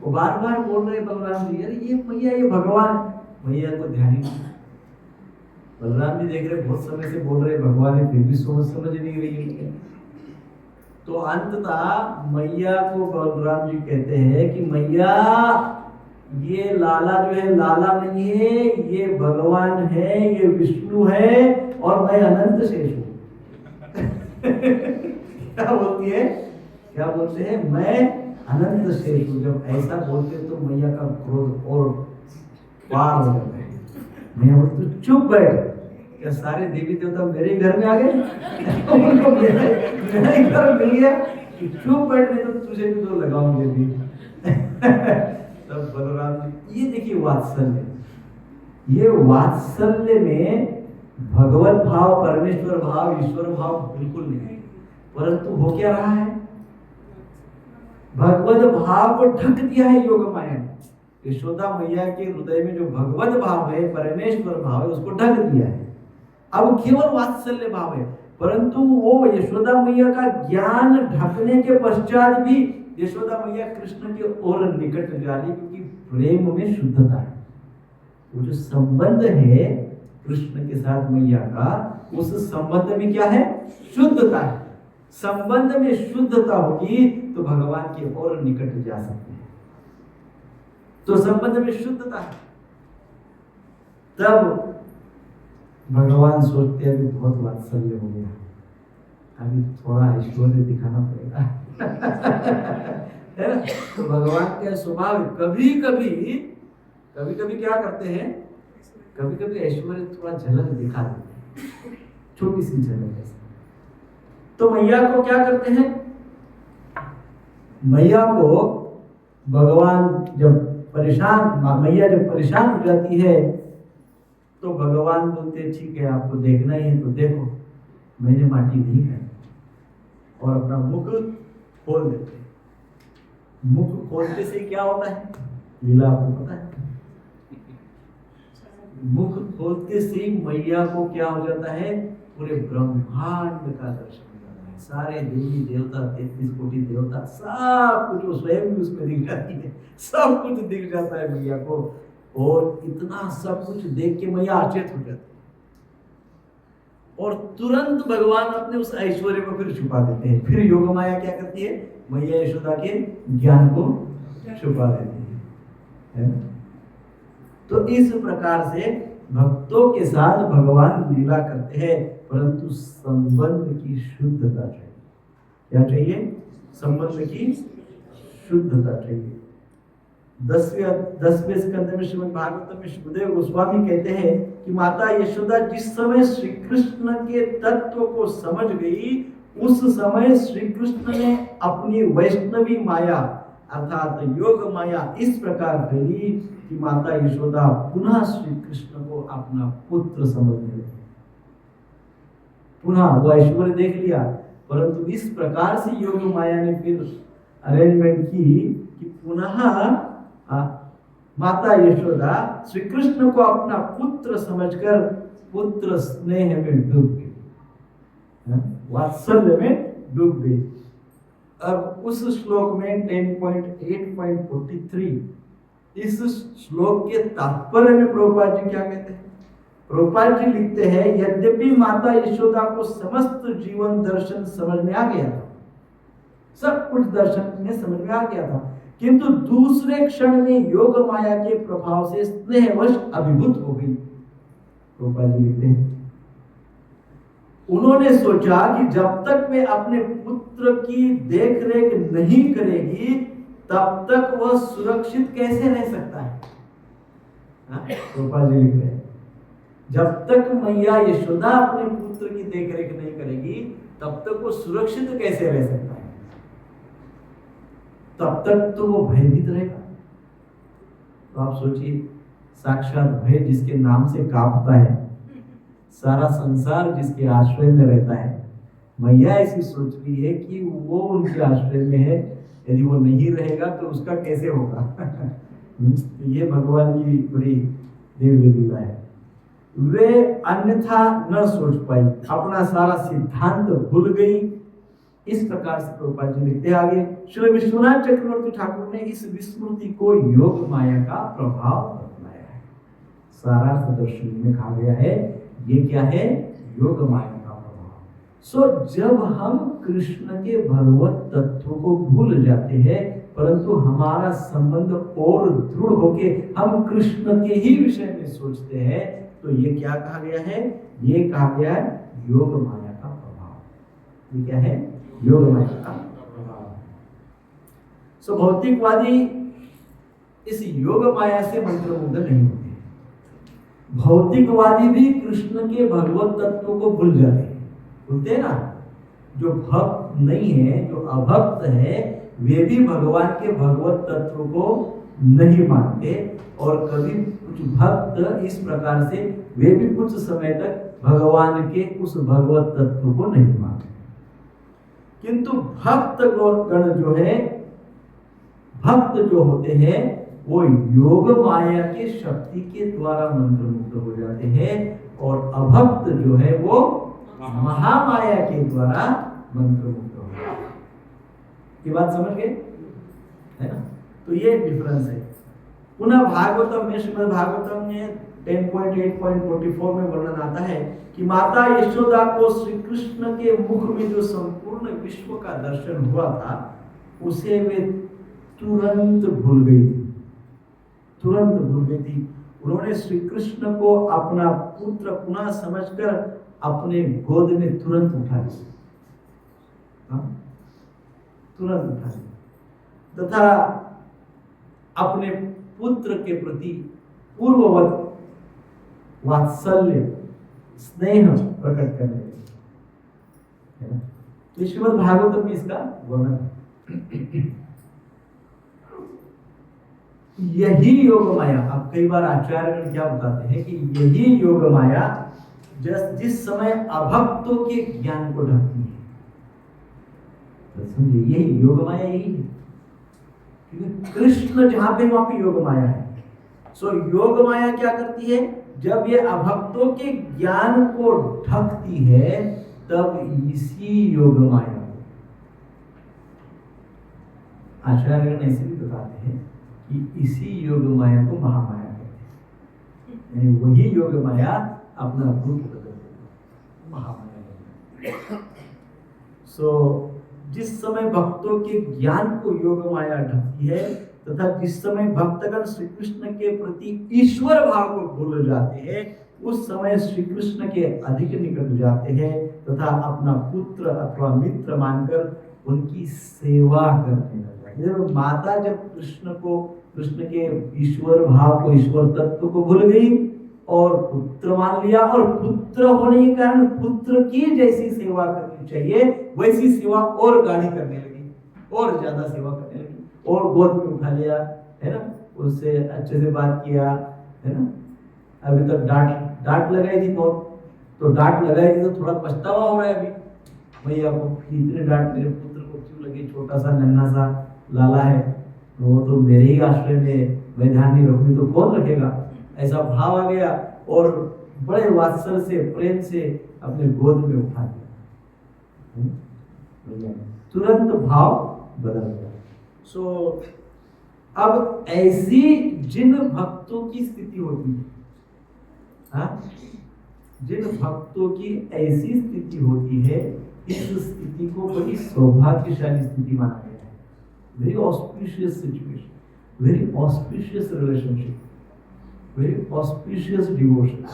वो बार बार बोल रहे बलराम जी, अरे ये मैया ये भगवान। मैया को ध्यान ही नहीं। बलराम जी देख रहे बहुत समय से बोल रहे भगवान है, फिर भी समझ नहीं रही। तो अंततः मैया को बलराम जी कहते हैं कि मैया ये लाला जो है लाला नहीं है, ये भगवान है, ये विष्णु है और मैं अनंत शेष हूं। क्या बोलती है, क्या बोलते हैं, मैं अनंत शेष हूं। जब ऐसा बोलते तो मैया का क्रोध और पार हो जाता है। मैया बोलती तू चुप बैठ, क्या सारे देवी देवता मेरे घर में आ गए? उनको मेरा ही घर मिल गया, चुप बैठ, नहीं तो तुझे भी तो लगाऊंगे भी। तब बलराम जी, ये देखिए वात्सल्य, ये वात्सल्य में भगवत भाव, परमेश्वर भाव, ईश्वर भाव बिल्कुल नहीं है, परंतु हो क्या रहा है, भगवत भाव को ढक दिया है योग माया ने। यशोदा मैया के हृदय में जो भगवत भाव है, परमेश्वर भाव है, उसको ढक दिया है। अब केवल वात्सल्य भाव है, परंतु वो यशोदा मैया का ज्ञान ढकने के पश्चात भी यशोदा मैया कृष्ण के और निकट जा रही, क्योंकि प्रेम में शुद्धता है। वो जो संबंध है कृष्ण के साथ मैया का, उस संबंध में क्या है, शुद्धता है। संबंध में शुद्धता होगी तो भगवान के और निकट जा सकते हैं। तो संबंध में शुद्धता है, तब भगवान सोचते हैं अभी बहुत वात्सल्य हो गया, अभी थोड़ा ऐश्वर्य दिखाना पड़ेगा। है ना? तो भगवान का स्वभाव कभी कभी क्या करते हैं, कभी कभी ऐश्वर्य थोड़ा झलक दिखा देते हैं, छोटी सी झलक ऐसी। तो मैया को क्या करते हैं, मैया को भगवान जब मैया जब परेशान हो जाती है तो भगवान बोलते ठीक है, आपको देखना ही है तो देखो, मैंने माटी नहीं खाई, और अपना मुख खोल देते हैं। मुख खोलने से क्या होता है, लीला आपको पता है, मुख खोलते से मैया को क्या हो जाता है, पूरे ब्रह्मांड का दर्शन हो जाता है। सारे देवी देवता, 33 कोटि देवता, सब कुछ वो स्वयं भी उसमें दिख जाती है, सब कुछ दिख जाता है मैया को। और इतना सब कुछ देख के मैया आश्चर्य हो जाती है, और तुरंत भगवान अपने उस ऐश्वर्य को फिर छुपा देते हैं। फिर योग माया क्या करती है, मैया यशोदा के ज्ञान को छुपा देती है ना? तो इस प्रकार से भक्तों के साथ भगवान लीला करते हैं, परंतु संबंध की शुद्धता चाहिए। क्या चाहिए, संबंध की शुद्धता चाहिए। 10वें स्कंद में श्रीमद् भागवत में सुखदेव गोस्वामी कहते हैं कि माता यशोदा जिस समय श्री कृष्ण के तत्व को समझ गई, उस समय श्री कृष्ण ने अपनी वैष्णवी माया अर्थात योग माया इस प्रकार फैली कि माता यशोदा पुनः श्री कृष्ण को अपना पुत्र समझने लगी। पुनः वो ऐश्वर्य देख लिया, परंतु इस प्रकार से योग माया ने फिर अरेंजमेंट की कि पुनः माता यशोदा श्री कृष्ण को अपना पुत्र समझकर पुत्र स्नेह में डूब गई, वात्सल्य में डूब गई। अब उस श्लोक में 10.8.43 इस श्लोक के तात्पर्य में प्रभुपाद जी क्या कहते हैं, प्रभुपाद जी लिखते हैं, यद्यपि माता यशोदा को समस्त जीवन दर्शन समझ में आ गया था, सब कुछ दर्शन में समझ में आ गया था, किंतु दूसरे क्षण में योग माया के प्रभाव से स्नेहवश अभिभूत हो गई। प्रभुपाद जी लिखते हैं, उन्होंने सोचा कि जब तक वे अपने पुत्र की देखरेख नहीं करेगी तब तक वह सुरक्षित कैसे रह सकता है। प्रभुपाद जी लिख रहे हैं, जब तक मैया यशोदा अपने पुत्र की देखरेख नहीं करेगी तब तक वो सुरक्षित कैसे रह सकता है, तब तक तो वो भयभीत रहेगा। तो आप सोचिए, साक्षात भय जिसके नाम से कांपता है, सारा संसार जिसके आश्रय में रहता है, मैया ऐसी सोच रही है कि वो उनके आश्रय में है, यदि वो नहीं रहेगा तो उसका कैसे होगा। ये भगवान की बड़ी दिव्य लीला है। वे अन्यथा न सोच पाई, अपना सारा सिद्धांत भूल गई। इस प्रकार से प्रभुपाद जी लिखते आगे, श्री विश्वनाथ चक्रवर्ती ठाकुर ने इस विस्मृति को योग माया का प्रभाव बताया है। सारा दर्शन में कहा गया है, ये क्या है, योग माया का प्रभाव। जब हम कृष्ण के भगवत तत्व को भूल जाते हैं परंतु हमारा संबंध और दृढ़ होके हम कृष्ण के ही विषय में सोचते हैं, तो ये क्या कहा गया है? ये कहा गया है योग माया का प्रभाव। ये क्या है? योग माया का प्रभाव। सो भौतिकवादी इस योग माया से मंत्रमुग्ध नहीं होते। भौतिकवादी भी कृष्ण के भगवत तत्व को भूल जाते हैं। बोलते हैं ना, जो भक्त नहीं है, जो अभक्त है, वे भी भगवान के भगवत तत्व को नहीं मानते। और कभी कुछ भक्त इस प्रकार से वे भी कुछ समय तक भगवान के उस भगवत तत्व को नहीं मानते। किंतु भक्त गण जो है, भक्त जो होते हैं, वो योग माया के शक्ति के द्वारा मंत्रमुग्ध हो जाते हैं, और अभक्त जो है वो महामाया के द्वारा मंत्रमुग्ध हो जाते हैं। ये बात समझ गए, है ना? तो ये डिफरेंस है। पुनः भागवतम में, श्रीमद् भागवतम में 10.8.44 में वर्णन आता है कि माता यशोदा को श्री कृष्ण के मुख में जो संपूर्ण विश्व का दर्शन हुआ था, उसे वे तुरंत भूल गई थी। तुरंत भूल गई थी। उन्होंने श्री कृष्ण को अपना पुत्र पुनः समझकर अपने गोद में तुरंत उठा लिया, तुरंत उठा लिया, तथा अपने पुत्र के प्रति पूर्ववत वात्सल्य स्नेह प्रकट करने लगे। तो श्रीमद् भागवत में इसका वर्णन। यही योग माया, अब कई बार आचार्यगण क्या बताते हैं कि यही योग माया जिस समय अभक्तों के ज्ञान को ढकती है, तो समझिए यही योग माया यही है। क्योंकि कृष्ण जहां पे वहां पे योग माया है। सो योग माया क्या करती है? जब ये अभक्तों के ज्ञान को ढकती है, तब इसी योग माया, आचार्यगण ऐसे भी बताते हैं कि इसी योग माया को महामाया कहते हैं। वही योग माया अपना रूप बदल देती, महामाया। सो जिस समय भक्तों के ज्ञान को योग माया ढकती है, तथा जिस समय भक्तगण श्री कृष्ण के प्रति ईश्वर भाव को भूल जाते हैं, उस समय श्री कृष्ण के अधिक निकट जाते हैं, तथा अपना पुत्र अथवा मित्र मानकर उनकी सेवा करने लगे। जब माता जब कृष्ण के ईश्वर भाव को, ईश्वर तत्व को भूल गई और पुत्र मान लिया, और पुत्र होने के कारण पुत्र की जैसी सेवा करनी चाहिए वैसी सेवा और गाढ़ी करने लगी, और ज्यादा सेवा करने लगी, और गोद में उठा लिया, है ना, उससे अच्छे से बात किया, है ना। अभी तक डांट लगाई थी बहुत, तो डांट लगाई थी तो थोड़ा पछतावा हो रहा है अभी, भैया को इतने डांट मेरे पुत्र को क्यों लगी, छोटा सा नन्हा सा लाला है, तो वो तो मेरे ही आश्रय में मैं ध्यान नहीं रखूंगी तो कौन रखेगा, ऐसा भाव आ गया, और बड़े वात्सल से प्रेम से अपने गोद में उठा लिया, तुरंत भाव बदल गया। सो अब ऐसी जिन भक्तों की स्थिति होती है, हाँ, जिन भक्तों की ऐसी स्थिति होती है, इस स्थिति को बड़ी सौभाग्यशाली स्थिति माना गया है। Very auspicious situation, very auspicious relationship, very auspicious devotion.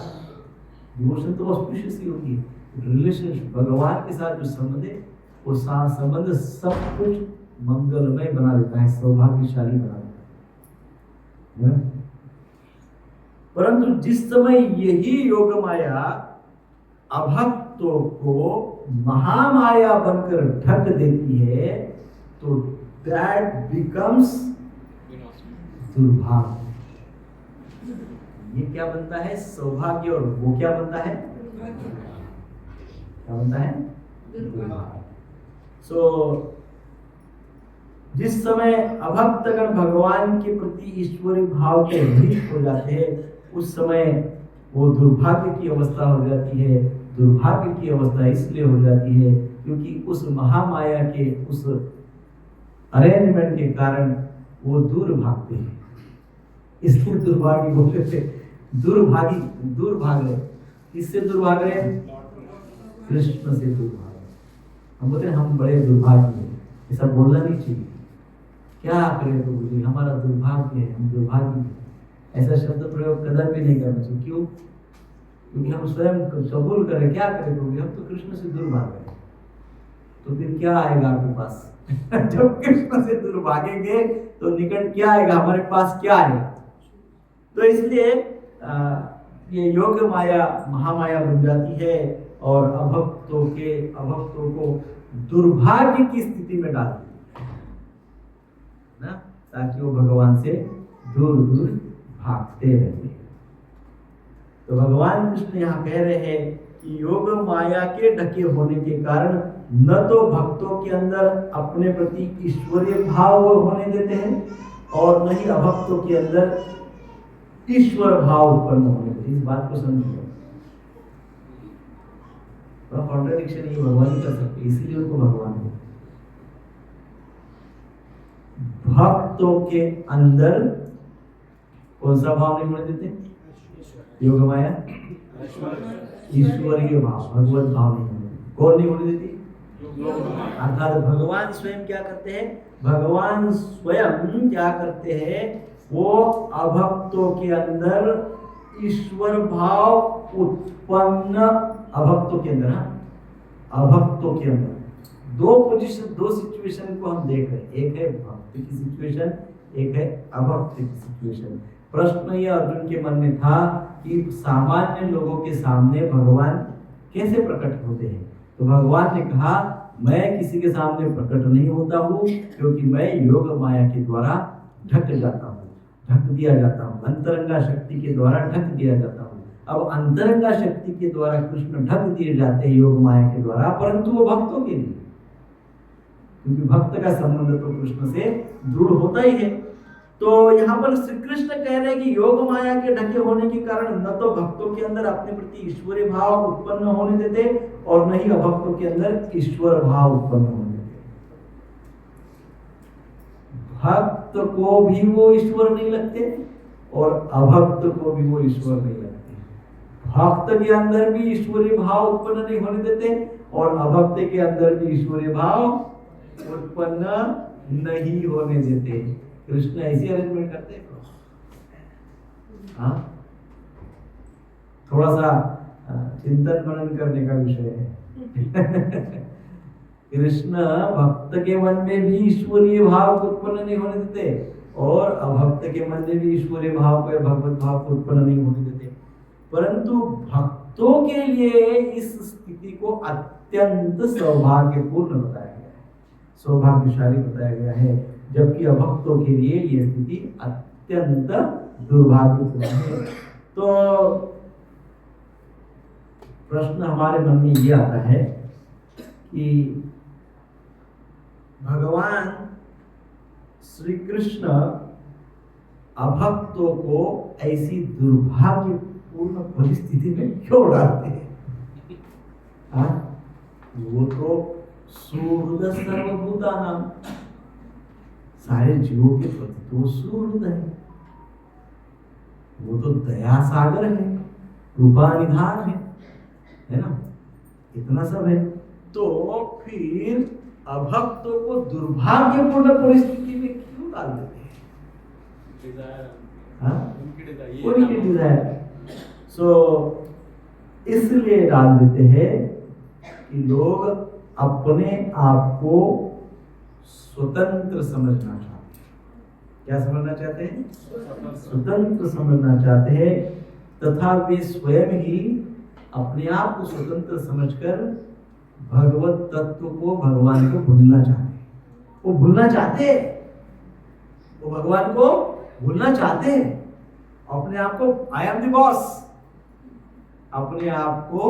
Devotion तो ऑस्पिशियस ही होती है, रिलेशनशिप भगवान के साथ जो संबंध है, वो संबंध सब कुछ मंगलमय बना देता है, सौभाग्यशाली बना देता है। परंतु जिस समय यही योग माया अभक्तों को महामाया बनकर ढक देती है, तो दैट बिकम्स दुर्भाग्य। ये क्या बनता है? सौभाग्य, और वो क्या बनता है? क्या बनता है? दुर्भाग्य। सो जिस समय अभक्तगण भगवान के प्रति ईश्वरी भाव के रहित हो जाते हैं, उस समय वो दुर्भाग्य की अवस्था हो जाती है। दुर्भाग्य की अवस्था इसलिए हो जाती है क्योंकि उस महामाया के उस अरेंजमेंट के कारण वो दूर भागते हैं, इसलिए दुर्भाग्य बोलते थे। दूर भाग रहे, किससे दूर भाग रहे? कृष्ण से दूर भाग रहे। हम बोलते हैं हम बड़े दुर्भाग्य हैं, ऐसा बोलना नहीं चाहिए। क्या करें प्रभु जी, हमारा दुर्भाग्य है, हम दुर्भाग्य हैं। ऐसा शब्द प्रयोग कदम भी नहीं करना चाहिए। क्यों? क्योंकि हम स्वयं कबूल करें, क्या करें प्रभु जी, हम तो कृष्ण से दूर भाग गए। तो फिर क्या आएगा आपके पास? जब कृष्ण से दूर भागेंगे तो निकट क्या आएगा, हमारे पास क्या आएगा? तो इसलिए ये योग माया महामाया बन जाती है और अभक्तों को दुर्भाग्य की स्थिति में डालती है ना, ताकि वो भगवान से दूर दूर भागते रहते हैं। तो भगवान कृष्ण यहाँ कह रहे हैं कि योग माया के ढके होने के कारण न तो भक्तों के अंदर अपने प्रति ईश्वरीय भाव होने देते हैं और न ही अभक्तों के अंदर ईश्वर भाव उत्पन्न होने देते। इस बात को समझिए, कॉन्ट्रडिक्शन ये भगवान ही कर सकते, इसीलिए उनको भगवान है। भक्तों के अंदर कौन सा भाव नहीं होने देते? योग माया ईश्वरीय भाव, भगवत भाव नहीं होने देते। कौन नहीं होने देती? अर्थात भगवान स्वयं क्या करते हैं? भगवान स्वयं क्या करते हैं? वो अभक्तों के अंदर ईश्वर भाव उत्पन्न, अभक्तों के अंदर, अभक्तों के अंदर दो सिचुएशन को हम देख रहे हैं। एक है भक्त की सिचुएशन, एक है अभक्त की सिचुएशन। प्रश्न ये अर्जुन के मन में था कि सामान्य लोगों के सामने भगवान कैसे प्रकट होते हैं। तो भगवान ने कहा, मैं किसी के सामने प्रकट नहीं होता हूँ, क्योंकि मैं योग माया के द्वारा ढक जाता हूँ, ढक दिया जाता हूँ, अंतरंगा शक्ति के द्वारा ढक दिया जाता हूँ। अब अंतरंगा शक्ति के द्वारा कृष्ण ढक दिए जाते हैं योग माया के द्वारा, परंतु वो भक्तों के लिए, क्योंकि भक्त का संबंध तो कृष्ण से दृढ़ होता ही है। तो यहाँ पर श्री कृष्ण कह रहे हैं कि योग माया के ढके होने के कारण न तो भक्तों के अंदर अपने प्रति ईश्वरीय भाव उत्पन्न होने देते और न ही अभक्तों के अंदर ईश्वर भाव उत्पन्न होने देते। भक्त को भी वो ईश्वर नहीं लगते और अभक्त को भी वो ईश्वर नहीं लगते। भक्त के अंदर भी ईश्वरीय भाव उत्पन्न नहीं होने देते और अभक्त के अंदर भी ईश्वरीय भाव उत्पन्न नहीं होने देते। कृष्ण ऐसी अरेंजमेंट करते हैं। हाँ, थोड़ा सा चिंतन मनन करने का विषय है। कृष्ण भक्त के मन में भी ईश्वरीय भाव को उत्पन्न नहीं होने देते और अभक्त के मन में भी ईश्वरीय भाव को या भगवत भाव को उत्पन्न नहीं होने देते, परंतु भक्तों के लिए इस स्थिति को अत्यंत सौभाग्यपूर्ण बताया गया है, सौभाग्यशाली बताया गया है, जबकि अभक्तों के लिए ये स्थिति अत्यंत दुर्भाग्यपूर्ण है। तो प्रश्न हमारे मन में ये आता है कि भगवान श्री कृष्ण अभक्तों को ऐसी दुर्भाग्यपूर्ण परिस्थिति में क्यों डालते हैं? वो तो सुहृद सर्वभूतानां, सारे जीवों के प्रति तो सुहृद है, वो तो दया सागर है, कृपा निधान है ना, इतना सब है। तो फिर अभक्तों को दुर्भाग्यपूर्ण परिस्थिति में क्यों डाल देते हैं? उनकी डिजायर इसलिए डाल देते हैं कि लोग अपने आप को स्वतंत्र समझना चाहते हैं। क्या समझना चाहते हैं? स्वतंत्र समझना चाहते हैं, तथा वे स्वयं ही अपने आप को स्वतंत्र समझकर भगवत तत्व को, भगवान को भूलना चाहते हैं। वो भूलना चाहते हैं, वो भगवान को भूलना चाहते हैं। अपने आप को आई एम द बॉस, अपने आप को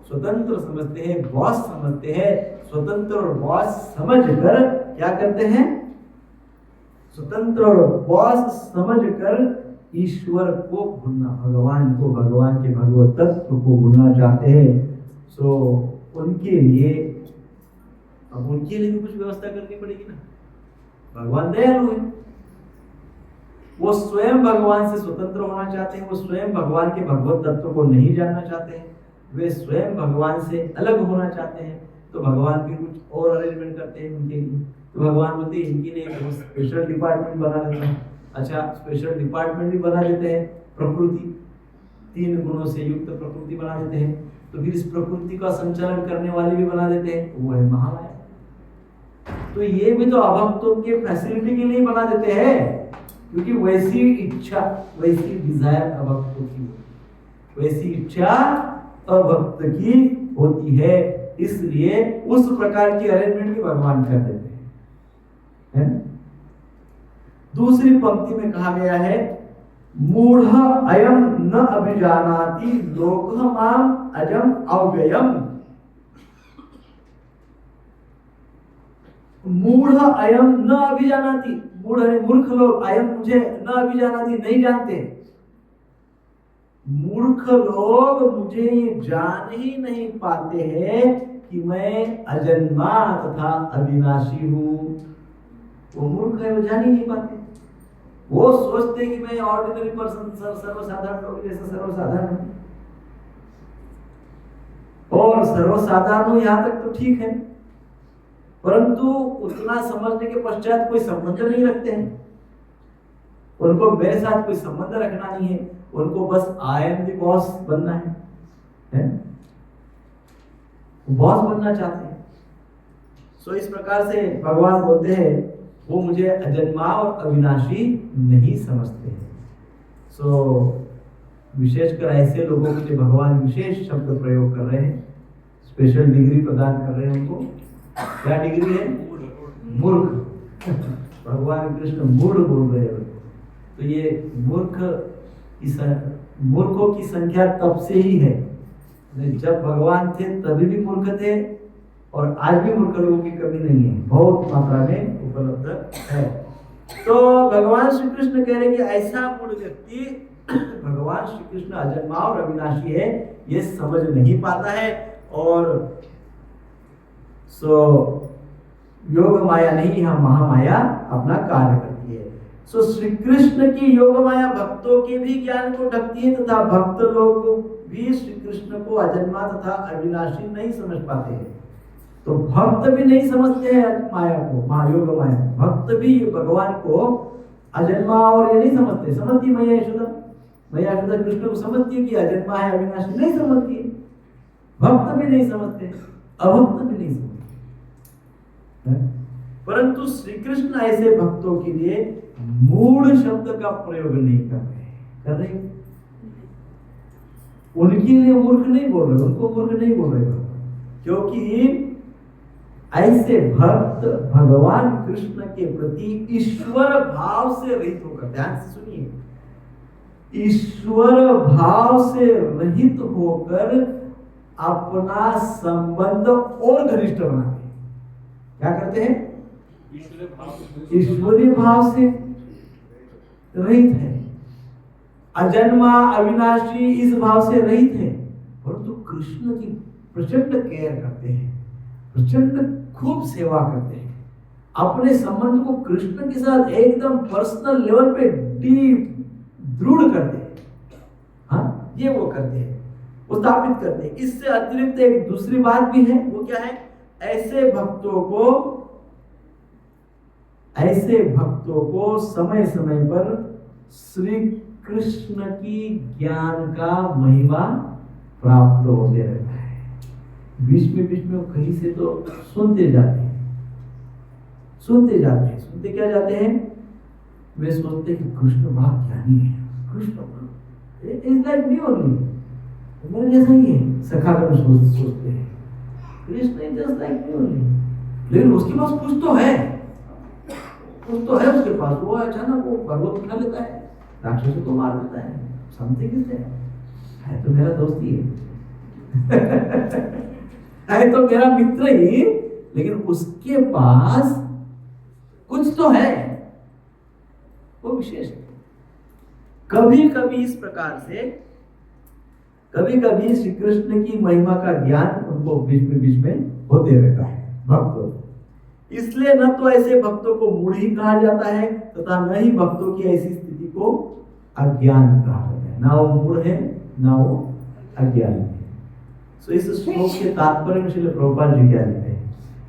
स्वतंत्र समझते हैं, बॉस समझते हैं। स्वतंत्र और बॉस समझकर क्या करते हैं? स्वतंत्र और बॉस समझकर ईश्वर को भूलना, भगवान को, भगवान के भगवत तत्व को भूलना चाहते हैं। उनके लिए, अब उनके लिए भी कुछ व्यवस्था करनी पड़ेगी ना। भगवान दयालु है, वो स्वयं भगवान से स्वतंत्र होना चाहते हैं, वो स्वयं भगवान के भगवत तत्व को नहीं जानना चाहते हैं, वे स्वयं भगवान से अलग होना चाहते हैं। तो भगवान भी कुछ और अरेंजमेंट करते हैं उनके लिए। तो भगवान बोलते हैं इनकी नहीं, स्पेशल डिपार्टमेंट बना देते हैं। अच्छा, स्पेशल डिपार्टमेंट भी बना देते हैं, प्रकृति 3 गुणों से युक्त प्रकृति बना देते हैं। तो फिर इस प्रकृति का संचालन करने वाले भी बना देते हैं, वो है महामाया। तो ये भी तो अभक्तों के फैसिलिटी के लिए बना देते हैं, क्योंकि वैसी इच्छा, वैसी डिजायर अभक्तों की, वैसी इच्छा अभक्त की होती है, इसलिए उस प्रकार की अरेंजमेंट भी भगवान कर देते हैं। दूसरी पंक्ति में कहा गया है, मूढ़ अयम न अभिजानाति लोकः माम अजम अव्ययम। मूढ़ अयम न अभिजानाति, मूढ़ है मूर्ख लोग, अयम मुझे न अभिजानाति नहीं जानते। मूर्ख लोग मुझे ये जान ही नहीं पाते हैं कि मैं अजन्मा तथा अविनाशी हूं। वो मूर्ख है, वो जान ही नहीं पाते। वो सोचते कि मैं ऑर्डिनरी पर्सन, सर्वसाधारण लोग जैसा सर्वसाधारण हूं, और सर्वसाधारण हूं यहां तक तो ठीक है, परंतु उतना समझने के पश्चात कोई संबंध नहीं रखते हैं। उनको मेरे साथ कोई संबंध रखना नहीं है, उनको बस आई एम द बॉस बनना है? बॉस बनना चाहते हैं। सो इस प्रकार से भगवान बोलते हैं वो मुझे अजन्मा और अविनाशी नहीं समझते हैं। सो विशेषकर ऐसे लोगों के लिए भगवान विशेष शब्द प्रयोग कर रहे हैं, स्पेशल डिग्री प्रदान कर रहे हैं उनको। क्या डिग्री है? मूर्ख। भगवान कृष्ण मूढ़ बोल रहे हैं। तो ये मूर्खों की संख्या तब से ही है, जब भगवान थे तभी भी मूर्ख थे, और आज भी मूर्ख लोगों की कमी नहीं है, बहुत मात्रा में उपलब्ध है। तो भगवान श्री कृष्ण कह रहे हैं कि ऐसा मूढ़ व्यक्ति भगवान श्री कृष्ण अजन्मा और अविनाशी है ये समझ नहीं पाता है, और सो योग माया नहीं, यहाँ महामाया अपना कार्य करती है। सो श्री कृष्ण की योग माया भक्तों के भी ज्ञान को ढकती है, तथा भक्त लोग भी श्री कृष्ण को अजन्मा तथा अविनाशी नहीं समझ पाते हैं। तो भक्त भी नहीं समझते हैं माया को, महायोग माया। भक्त भी भगवान को अजन्मा और ये नहीं समझते। समझती मैया यशोदा, मैया यशोदा कृष्ण को समझती है कि अजन्मा है अविनाशी, नहीं समझती है। भक्त भी नहीं समझते, अभक्त भी नहीं समझते। परंतु श्री कृष्ण ऐसे भक्तों के लिए मूढ़ शब्द का प्रयोग नहीं कर रहे उनके लिए मूर्ख नहीं बोल रहे, उनको मूर्ख नहीं बोल रहे, क्योंकि ऐसे भक्त भगवान कृष्ण के प्रति ईश्वर भाव से रहित होकर, ध्यान से सुनिए, ईश्वर भाव से रहित होकर अपना संबंध और घनिष्ठ बनाते हैं। क्या करते हैं? ईश्वरीय भाव से रहित है, अजन्मा अविनाशी इस भाव से रहित है, परंतु कृष्ण की प्रचंड केयर करते हैं, प्रचंड खूब सेवा करते हैं, अपने संबंध को कृष्ण के साथ एकदम पर्सनल लेवल पे डीप दृढ़ करते हैं। हाँ, ये वो करते हैं, वो स्थापित करते हैं। इससे अतिरिक्त एक दूसरी बात भी है, वो क्या है? ऐसे भक्तों को समय समय पर श्री कृष्ण की ज्ञान का महिमा प्राप्त होते रहता है। बीच में वो कहीं से तो सुनते क्या जाते हैं? वे सोचते हैं कि कृष्ण बड़ा ज्ञानी है, Krishna is like me only, मेरे जैसा ही है। सखा कर सोचते हैं Krishna is just like me only, लेकिन उसके पास कुछ तो है उसके पास। वो अचानक वो पर्वत उठा लेता है, राक्षसों को मार देता है, समथिंग इज देयर, है तो मेरा दोस्त ही है तो मेरा मित्र ही, लेकिन उसके पास कुछ तो है, वो विशेष है। कभी कभी इस प्रकार से कभी श्री कृष्ण की महिमा का ज्ञान उनको बीच में होते रहता है भक्तों। इसलिए न तो ऐसे भक्तों को मूढ़ ही कहा जाता है, तथा न ही भक्तों की ऐसी स्थिति को अज्ञान कहा जाता है। ना वो मूढ़ है, ना वो अज्ञान है। सो इस श्लोक के तात्पर्य में श्रील प्रभुपाद जी क्या लिखते हैं?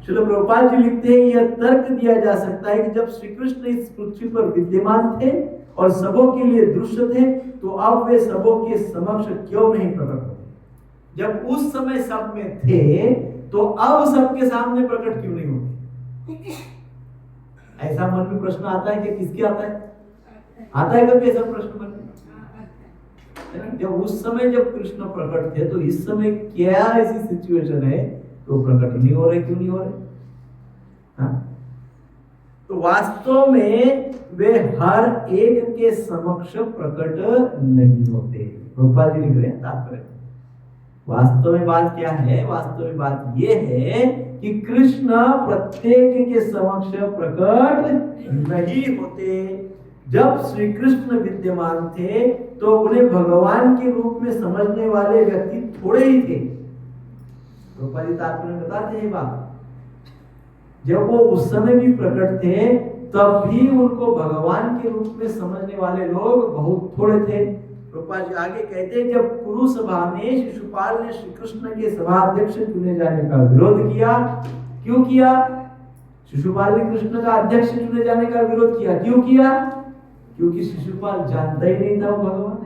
श्रील प्रभुपाद जी लिखते हैं यह तर्क दिया जा सकता है कि जब श्री कृष्ण इस पृथ्वी पर विद्यमान थे और सबों के लिए दृश्य थे तो अब वे सबों के समक्ष क्यों नहीं प्रकट होते? जब उस समय सब में थे तो अब सबके सामने प्रकट क्यों नहीं होते? ऐसा मन में प्रश्न आता है कि किसके आता है? आता है कभी ऐसा प्रश्न मन में? जब उस समय जब कृष्ण प्रकट थे तो इस समय क्या ऐसी सिचुएशन है तो प्रकट नहीं हो रहे, क्यों नहीं हो रहे? हाँ? तो वास्तव में वे हर एक के समक्ष प्रकट नहीं होते। प्रभुपाद जी लिख रहे हैं तात्पर्य। वास्तव में बात क्या है? वास्तव में बात यह है कि कृष्ण प्रत्येक के समक्ष प्रकट नहीं होते। जब श्री कृष्ण विद्यमान थे तो उन्हें भगवान के रूप में समझने वाले व्यक्ति थोड़े ही थे। प्रभुपाद जी तात्पर्य बताते हैं बात। जब वो उस समय भी प्रकट थे तब भी उनको भगवान के रूप में समझने वाले लोग बहुत थोड़े थे। प्रभुपाद जी आगे कहते हैं जब कुरु सभा में शिशुपाल ने श्री कृष्ण के सभा अध्यक्ष चुने जाने का विरोध किया। क्यों किया? शिशुपाल ने कृष्ण का अध्यक्ष चुने जाने का विरोध किया। क्यों किया? क्योंकि शिशुपाल जानता ही नहीं था वो भगवान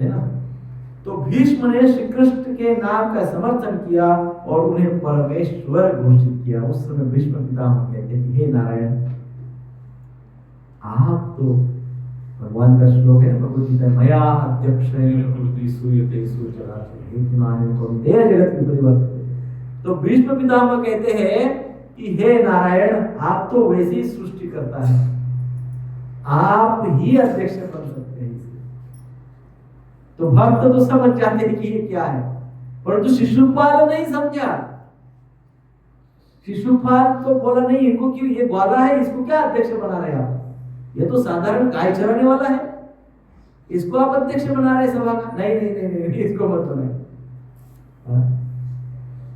है ना। तो भीष्म ने श्री कृष्ण के नाम का समर्थन किया और उन्हें परमेश्वर घोषित किया। उस समय भीष्म पितामह कहते हैं हे नारायण, आप तो भगवान का श्लोक है भगवद गीता मया अध्यक्षेण कुरुते सूयते सूचराचरे इतिमाने कौन्तेय जगत विपरिवर्तते। तो भीष्म पितामह कहते हैं कि हे नारायण, आप तो वैसे ही सृष्टि करता है, आप ही अध्यक्ष बन सकते हैं। तो भक्त तो समझ जाते हैं कि ये क्या है, परंतु शिशुपाल नहीं समझा। शिशुपाल तो बोला नहीं, इनको क्यों, ये ग्वाला है, इसको क्या अध्यक्ष बना रहे आप? ये तो साधारण गाय चराने वाला है, इसको आप अध्यक्ष बना रहे सभा का? नहीं नहीं नहीं नहीं, इसको मत बनाइए।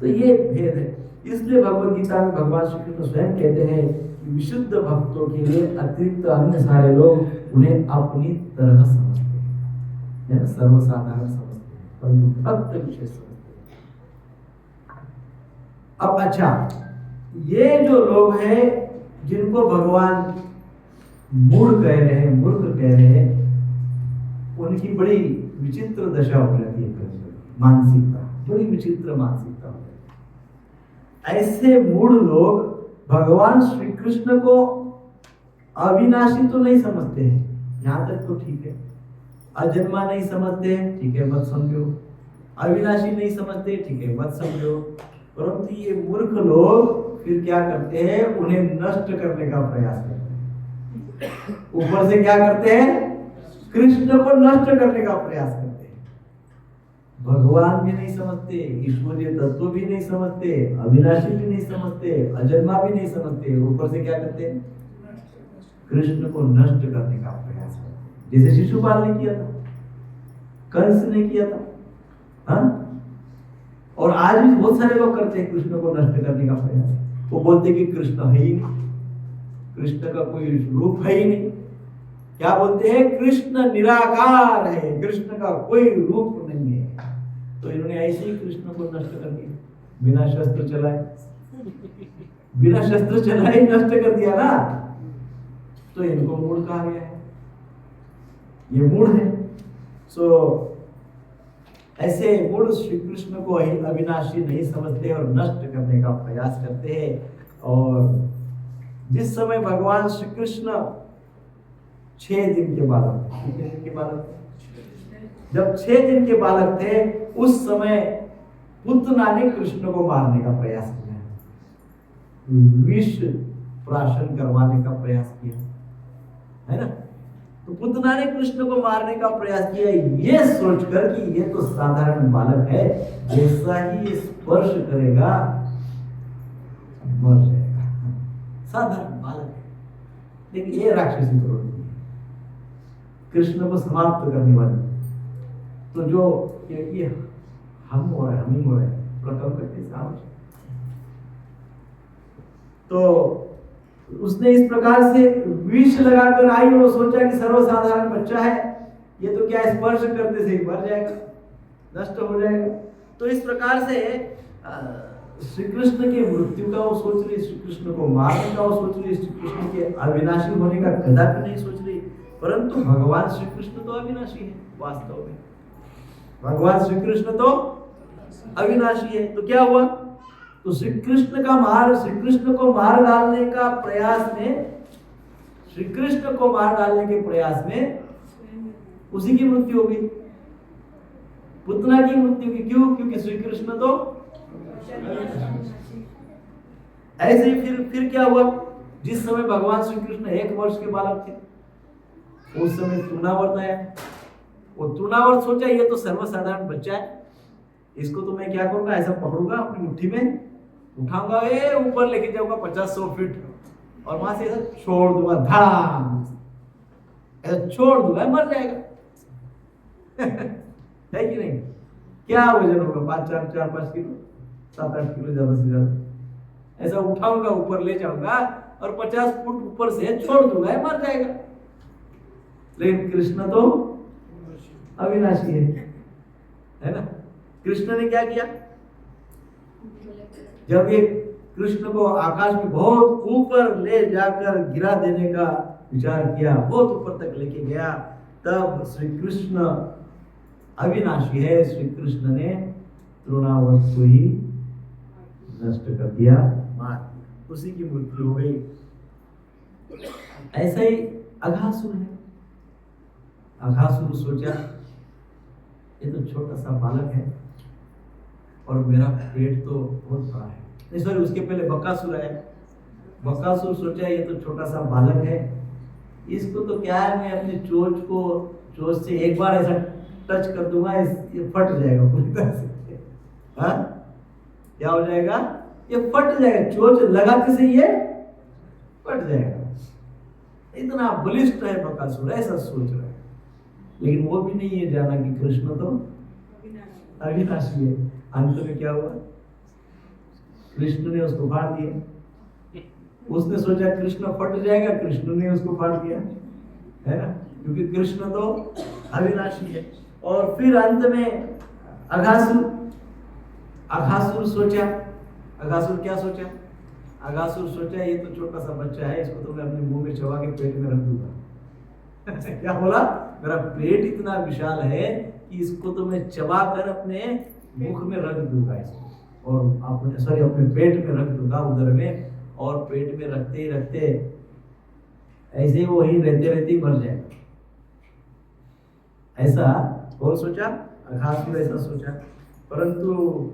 तो ये भेद है। इसलिए भगवद गीता में भगवान श्री कृष्ण स्वयं कहते हैं कि विशुद्ध भक्तों के लिए अतिरिक्त अन्य सारे लोग उन्हें अपनी तरह समझते हैं, सर्वसाधारण समझते हैं, परंतु भक्त विशेष समझते हैं। अब अच्छा, ये जो लोग हैं जिनको भगवान मूढ़ कह रहे हैं, मूर्ख कह रहे हैं, उनकी बड़ी विचित्र दशा हो जाती है। मानसिकता बड़ी विचित्र मानसिकता हो जाती है। ऐसे मूढ़ लोग भगवान श्री कृष्ण को अविनाशी तो नहीं समझते हैं, यहां तक तो ठीक है। अजन्मा नहीं समझते हैं, ठीक है, मत समझो। अविनाशी नहीं समझते, ठीक है, मत समझो। परंतु ये मूर्ख लोग फिर क्या करते हैं? उन्हें नष्ट करने का प्रयास करते हैं। ऊपर से क्या करते हैं? कृष्ण को नष्ट करने का प्रयास करते हैं। भगवान भी नहीं समझते, ईश्वरीय तत्व भी नहीं समझते, अविनाशी भी नहीं समझते, अजन्मा भी नहीं समझते। ऊपर से क्या करते हैं? कृष्ण को नष्ट करने का प्रयास करते हैं। जैसे शिशुपाल ने किया था, कंस ने किया था, हाँ? और आज भी बहुत सारे लोग करते हैं कृष्ण को नष्ट करने का प्रयास। वो बोलते कि कृष्ण है ही नहीं, कृष्ण का कोई रूप है ही नहीं। क्या बोलते हैं? कृष्ण निराकार है, कृष्ण का कोई रूप नहीं है। तो इन्होंने ऐसे ही कृष्ण को नष्ट कर दिया, बिना शस्त्र चलाए, बिना शस्त्र चलाए नष्ट कर दिया ना। तो इनको मूढ़ कहा गया है, ये मूढ़ है। सो ऐसे मूढ़ श्री कृष्ण को अविनाशी नहीं समझते और नष्ट करने का प्रयास करते हैं। और जिस समय भगवान श्री कृष्ण 6 दिन के बालक थे, कितने दिन के बालक थे? जब 6 दिन के बालक थे उस समय पुतना ने कृष्ण को मारने का प्रयास किया, विष प्राशन करवाने का प्रयास किया, है ना। तो पुतना ने कृष्ण को मारने का प्रयास किया, ये सोचकर कि ये तो साधारण बालक है, जैसा ही ये स्पर्श करेगा मर जाएगा, साधारण बालक है। लेकिन ये राक्षसी प्रवृत्ति है, कृष्ण को समाप्त करने वाली। तो जो ये हम हो रहे, हम ही हो रहे, प्रकल्प करते सामने। तो उसने इस प्रकार से विष लगाकर आई और सोचा कि सर्वसाधारण बच्चा है, ये तो क्या स्पर्श करते से मर जाएगा, नष्ट हो जाएगा। तो इस प्रकार से श्री कृष्ण के मृत्यु का वो सोच रही, श्री कृष्ण को मारने का वो सोच रही, श्री कृष्ण के अविनाशी होने का कदापि नहीं सोच रही। परंतु भगवान श्री कृष्ण तो अविनाशी है वास्तव में, भगवान श्री कृष्ण तो अविनाशी है। तो क्या हुआ, तो श्री कृष्ण को मार डालने का प्रयास में, श्री कृष्ण को मार डालने के प्रयास में उसी की मृत्यु हो गई, पुतना की मृत्यु की। क्यों? क्योंकि श्री कृष्ण तो ऐसे ही फिर क्या हुआ, जिस समय भगवान श्री कृष्ण 1 वर्ष के बालक थे उस समय तृणावर्त आया। वो तृणावर्त सोचा ये तो सर्वसाधारण बच्चा है, इसको तो मैं क्या करूंगा, ऐसा पकड़ूंगा अपनी मुट्ठी में, उठाऊंगा, ऊपर लेके जाऊंगा 50-100 फीट और वहां से ऐसा छोड़ दूंगा, धाम ऐसा छोड़ दूंगा, मर जाएगा। है कि नहीं? क्या वजन होगा, 4-5 किलो, 7-8 किलो ज्यादा से ज्यादा। ऐसा उठाऊंगा, ऊपर ले जाऊंगा और 50 फुट ऊपर से छोड़ दूंगा, मर जाएगा। लेकिन कृष्ण तो अविनाशी है ना। कृष्ण ने क्या किया, जब ये कृष्ण को आकाश में बहुत ऊपर ले जाकर गिरा देने का विचार किया, बहुत ऊपर तक लेके गया, तब श्री कृष्ण अविनाशी है, श्री कृष्ण ने तृणावर्त को ही नष्ट कर दिया, मार दिया, उसी की मृत्यु हो गई। ऐसा ही अघासुर है। अघासुर सोचा ये तो छोटा सा बालक है और मेरा पेट तो बहुत बड़ा है, नहीं सॉरी, उसके पहले बकासुर आया। बकासुर सोचा ये तो छोटा सा बालक है, इसको तो क्या है, मैं अपनी चोंच से एक बार ऐसा टच कर दूंगा, ये फट जाएगा पूरी तरह से। हाँ, क्या हो जाएगा, ये फट जाएगा, चोंच लगाते से ये फट जाएगा। इतना बलिष्ठ है बकासुर, ऐसा सोच रहा है। लेकिन वो भी नहीं ये जाना कि कृष्ण तो अविनाशी है। अंत में क्या हुआ, कृष्ण ने उसको फाड़ दिया। उसने सोचा कृष्ण फट जाएगा, कृष्ण ने उसको फाड़ दिया, है ना, क्योंकि कृष्ण तो अविनाशी है। और फिर अंत में अघासुर सोचा, अघासुर क्या सोचा, अघासुर सोचा ये तो छोटा सा बच्चा है, इसको तो मैं अपने मुंह में चबा के पेट में रख दूंगा। क्या बोला, मेरा पेट इतना विशाल है कि इसको तो मैं चबा कर अपने मुख में रख दूंगा इसको, और अपने पेट में रख दूंगा, उधर में, और पेट में रखते ही रखते ऐसे ही वो वही रहते मर जाएगा। ऐसा कौन सोचा, अघासुर ऐसा सोचा। परंतु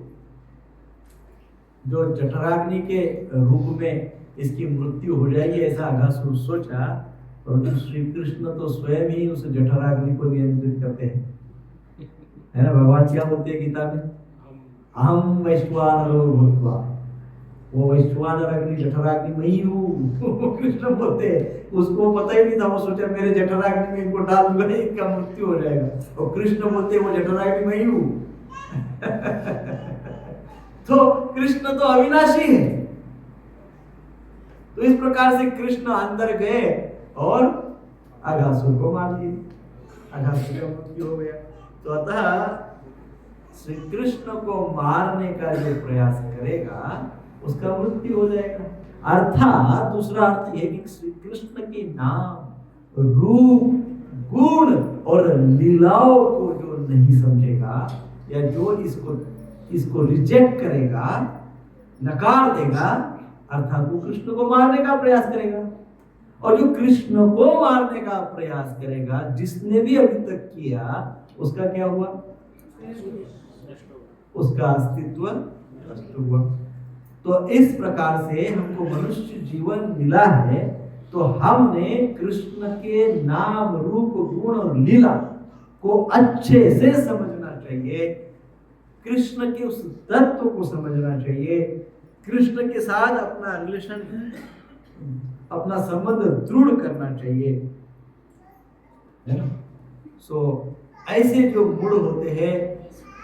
जो जठराग्नि के रूप में इसकी मृत्यु हो जाएगी ऐसा अघासुर सोचा, परंतु श्री कृष्ण तो स्वयं ही उस जठराग्नि को नियंत्रित करते हैं, है ना। भगवान क्या बोलते हैं गीता में, अहम वैश्वानरो भूत्वा, वो वैश्वानर अग्नि जठराग्नि में ही हूँ। कृष्ण बोलते हैं, उसको पता ही नहीं था, वो सोचा मेरे जठराग्नि में इनको डाल दूंगा, इनका मृत्यु हो जाएगा। और कृष्ण बोलते हैं वो जठराग्नि में ही हूँ। तो कृष्ण तो अविनाशी है। तो इस प्रकार से कृष्ण अंदर गए और अघासुर को मार दिए, अघासुर का मृत्यु हो गया। तो अतः श्री कृष्ण को मारने का जो प्रयास करेगा उसका मृत्यु हो जाएगा। अर्थात दूसरा अर्थ यह कि श्री कृष्ण के नाम, रूप, गुण और लीलाओं को जो नहीं समझेगा या जो इसको रिजेक्ट करेगा, नकार देगा, अर्थात वो कृष्ण को मारने का प्रयास करेगा। और जो कृष्ण को मारने का प्रयास करेगा, जिसने भी अभी तक किया, उसका क्या हुआ, उसका अस्तित्व नष्ट हुआ। तो इस प्रकार से हमको मनुष्य जीवन मिला है, तो हमने कृष्ण के नाम, रूप, गुण और लीला को अच्छे से समझना चाहिए, कृष्ण के उस तत्व को समझना चाहिए, कृष्ण के साथ अपना रिलेशन, अपना संबंध दृढ़ करना चाहिए, है ना। सो ऐसे जो गुण होते हैं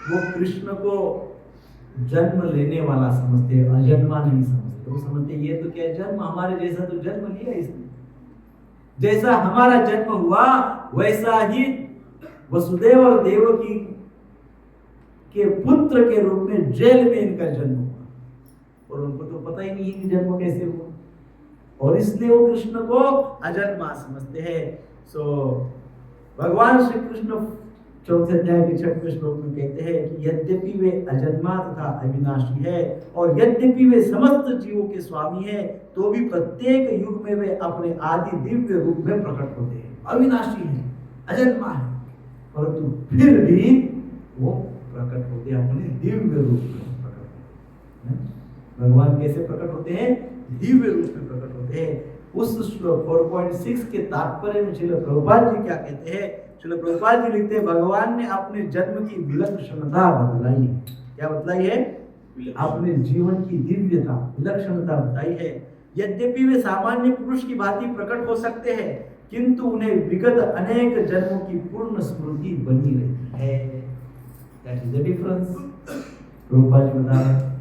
वो कृष्ण को जन्म लेने वाला समझते हैं, अजन्मा नहीं समझते। वो समझते ये तो क्या जन्म, हमारे जैसा तो जन्म लिया इसने, जैसा हमारा जन्म हुआ वैसा ही वसुदेव और देवकी के पुत्र के रूप में जेल में इनका जन्म हुआ। को तो पता ही नहीं है कि जन्म कैसे हुआ, और इसलिए वो कृष्ण को अजन्मा समझते हैं। सो भगवान श्री कृष्ण चौथे अध्याय के 6वें श्लोक में कहते हैं कि यद्यपि वे अजन्मा तथा अविनाशी है और यद्यपि वे समस्त जीवों के स्वामी है, तो भी प्रत्येक युग में वे अपने आदि दिव्य रूप में प्रकट होते हैं। अविनाशी है, अजन्मा है, परंतु फिर भी वो प्रकट होते हैं, अपने दिव्य रूप में प्रकट होते हैं। भगवान कैसे प्रकट होते हैं? दिव्य रूप में प्रकट होते हैं। उस श्लोक 4.6 के तात्पर्य में श्रील प्रभुपाद जी क्या कहते हैं? श्रील प्रभुपाद जी लिखते हैं, भगवान ने अपने जन्म की विलक्षणता बतलाई है। क्या बतलाई है? अपने जीवन की दिव्यता, विलक्षणता बताई है। यद्यपि वे सामान्य पुरुष की भांति प्रकट हो सकते हैं, किंतु उन्हें विगत अनेक जन्मों की पूर्ण स्मृति बनी रहती है। That is the difference. Prabhupada ji बता रहे हैं,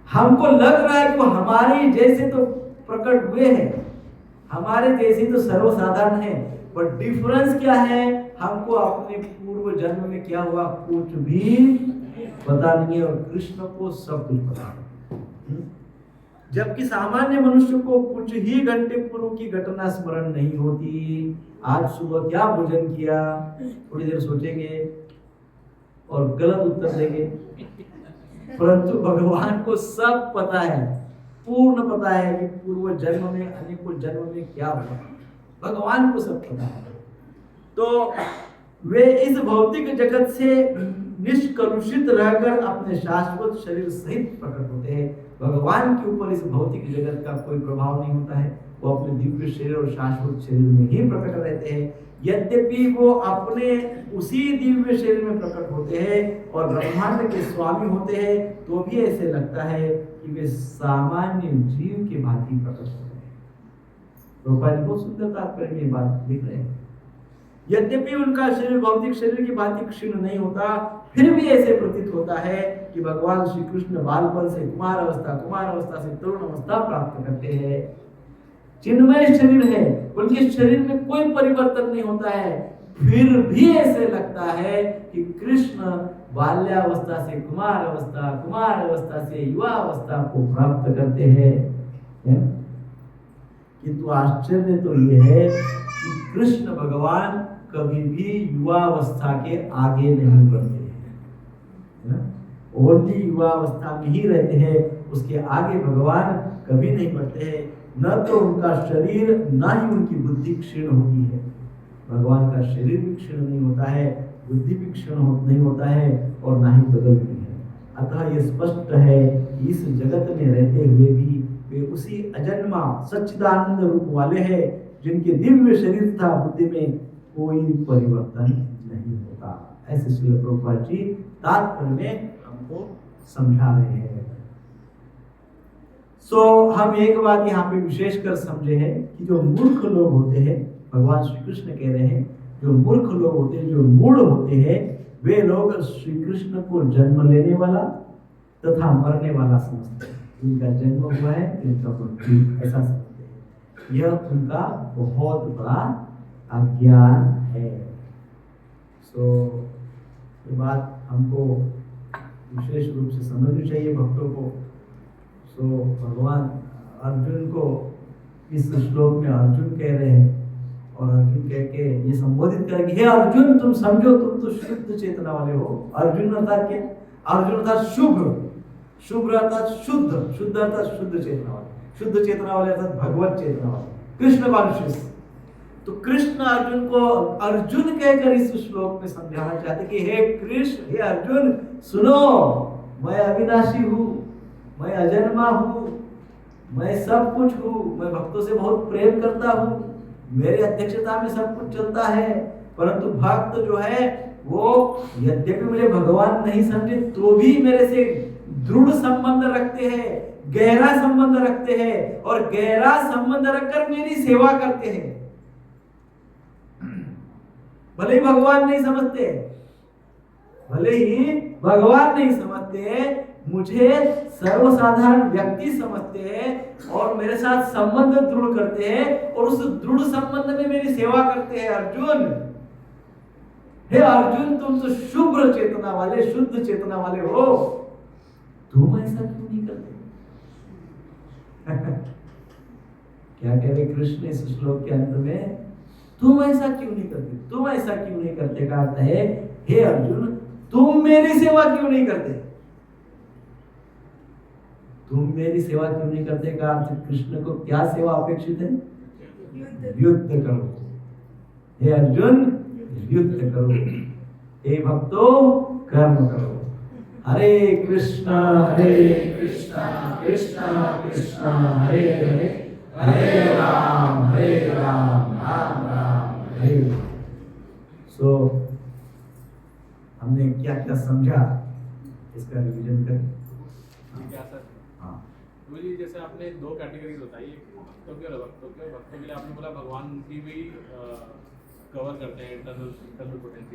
हमको लग रहा है कि वो हमारे जैसे तो प्रकट हुए हैं, हमारे जैसे तो सर्वसाधारण है, पर डिफरेंस क्या है? हमको अपने पूर्व जन्म में क्या हुआ कुछ भी पता नहीं है, और कृष्ण को सब कुछ पता है। जबकि सामान्य मनुष्य को कुछ ही घंटे पूर्व की घटना स्मरण नहीं होती। आज सुबह क्या भोजन किया, थोड़ी देर सोचेंगे और गलत उत्तर देंगे, परंतु भगवान को सब पता है, पूर्ण पता है कि पूर्व जन्म में, अनेकों जन्म में क्या हुआ, भगवान को सब पता है। तो वे इस भौतिक जगत से निष्कलुषित रहकर अपने शाश्वत शरीर सहित प्रकट होते हैं। भगवान के ऊपर इस भौतिक जगत का कोई प्रभाव नहीं होता है, वो अपने दिव्य शरीर और शाश्वत शरीर में ही प्रकट रहते हैं। यद्यपि वो अपने उसी दिव्य शरीर में प्रकट होते हैं और ब्रह्मांड के स्वामी होते हैं, तो भी ऐसे लगता है कि वे सामान्य जीव के भांति प्रकट होते हैं। प्रभुपाद जी बहुत सुंदर तात्पर्य में बात लिख रहे हैं। यद्यपि उनका शरीर भौतिक शरीर की भांति क्षीण नहीं होता, फिर भी ऐसे प्रतीत होता है कि भगवान श्री कृष्ण बालपन से कुमार अवस्था से तरुण अवस्था प्राप्त करते हैं। चिन्मय शरीर है, उनके शरीर में कोई परिवर्तन नहीं होता है, फिर भी ऐसे लगता है कि कृष्ण बाल्यावस्था से कुमार अवस्था से युवा अवस्था को प्राप्त करते हैं। किंतु आश्चर्य तो यह है कि कृष्ण भगवान कभी भी युवावस्था के आगे नहीं बढ़ते हैं, ओनली युवावस्था में ही रहते हैं, उसके आगे भगवान कभी नहीं बढ़ते हैं। न तो उनका शरीर न ही उनकी बुद्धि क्षीण होती है। भगवान का शरीर भी क्षीण नहीं होता है, बुद्धि भी क्षीण नहीं होता है, और ना ही बदलती है। अतः यह स्पष्ट है कि इस जगत में रहते हुए भी वे उसी अजन्मा सच्चिदानंद रूप वाले हैं, जिनके दिव्य शरीर तथा बुद्धि में कोई परिवर्तन नहीं होता। ऐसे श्रील प्रभुपाद जी तात्पर्य में हमको समझा रहे हैं। हम एक बात यहाँ पे विशेषकर समझे हैं कि जो मूर्ख लोग होते हैं, भगवान श्री कृष्ण कह रहे हैं, जो मूर्ख लोग होते हैं, जो मूढ़ होते हैं, वे लोग श्री कृष्ण को जन्म लेने वाला तथा मरने वाला समझते हैं। उनका जन्म हुआ है, इनका मृत्यु, ऐसा समझते हैं। यह उनका बहुत बड़ा अज्ञान है। ये बात हमको विशेष रूप से समझनी चाहिए भक्तों को। भगवान अर्जुन को इस श्लोक में अर्जुन कह रहे हैं, और अर्जुन कह के ये संबोधित करेंगे, हे अर्जुन, तुम समझो तुम तो शुद्ध चेतना वाले हो। अर्जुन अर्थात क्या? अर्जुन अर्थात शुभ अर्थात शुद्ध अर्थात शुद्ध चेतना वाले, शुद्ध चेतना वाले अर्थात भगवत चेतना वाले, कृष्ण वांशिष्ठ। तो कृष्ण अर्जुन को अर्जुन कहकर इस श्लोक में समझाना चाहते कि हे कृष्ण, हे अर्जुन, सुनो, मैं अविनाशी हूँ, मैं अजन्मा हूँ, मैं सब कुछ हूँ, मैं भक्तों से बहुत प्रेम करता हूँ, मेरी अध्यक्षता में सब कुछ चलता है। परंतु भक्त जो है वो यद्यपि मुझे भगवान नहीं समझे तो भी मेरे से दृढ़ संबंध रखते हैं, गहरा संबंध रखते हैं, और गहरा संबंध रखकर मेरी सेवा करते हैं। भले ही भगवान नहीं समझते, मुझे सर्वसाधारण व्यक्ति समझते हैं और मेरे साथ संबंध दृढ़ करते हैं, और उस दृढ़ संबंध में मेरी सेवा करते हैं। अर्जुन, हे अर्जुन, तुम तो शुभ्र चेतना वाले, शुद्ध चेतना वाले हो, तुम ऐसा क्यों नहीं करते? क्या कह रहे कृष्ण इस श्लोक के अंत में, तुम ऐसा क्यों नहीं करते, तुम ऐसा क्यों नहीं करते का अर्थ है, हे अर्जुन तुम मेरी सेवा क्यों नहीं करते, तुम मेरी सेवा क्यों नहीं करते का अर्थ कृष्ण को क्या सेवा अपेक्षित है, युद्ध करो, हे अर्जुन युद्ध करो, हे भक्तो कर्म करो। हरे कृष्णा कृष्णा कृष्णा हरे हरे, हरे राम राम राम हरे। सो हमने क्या क्या समझा इसका रिवीजन करें। ठीक है सर। हाँ जी जैसे आपने दो कैटेगरीज बताई, एक भक्तों के और भक्तों के लिए आपने बोला भगवान की भी कवर करते हैं इंटरनल पोटेंशियल।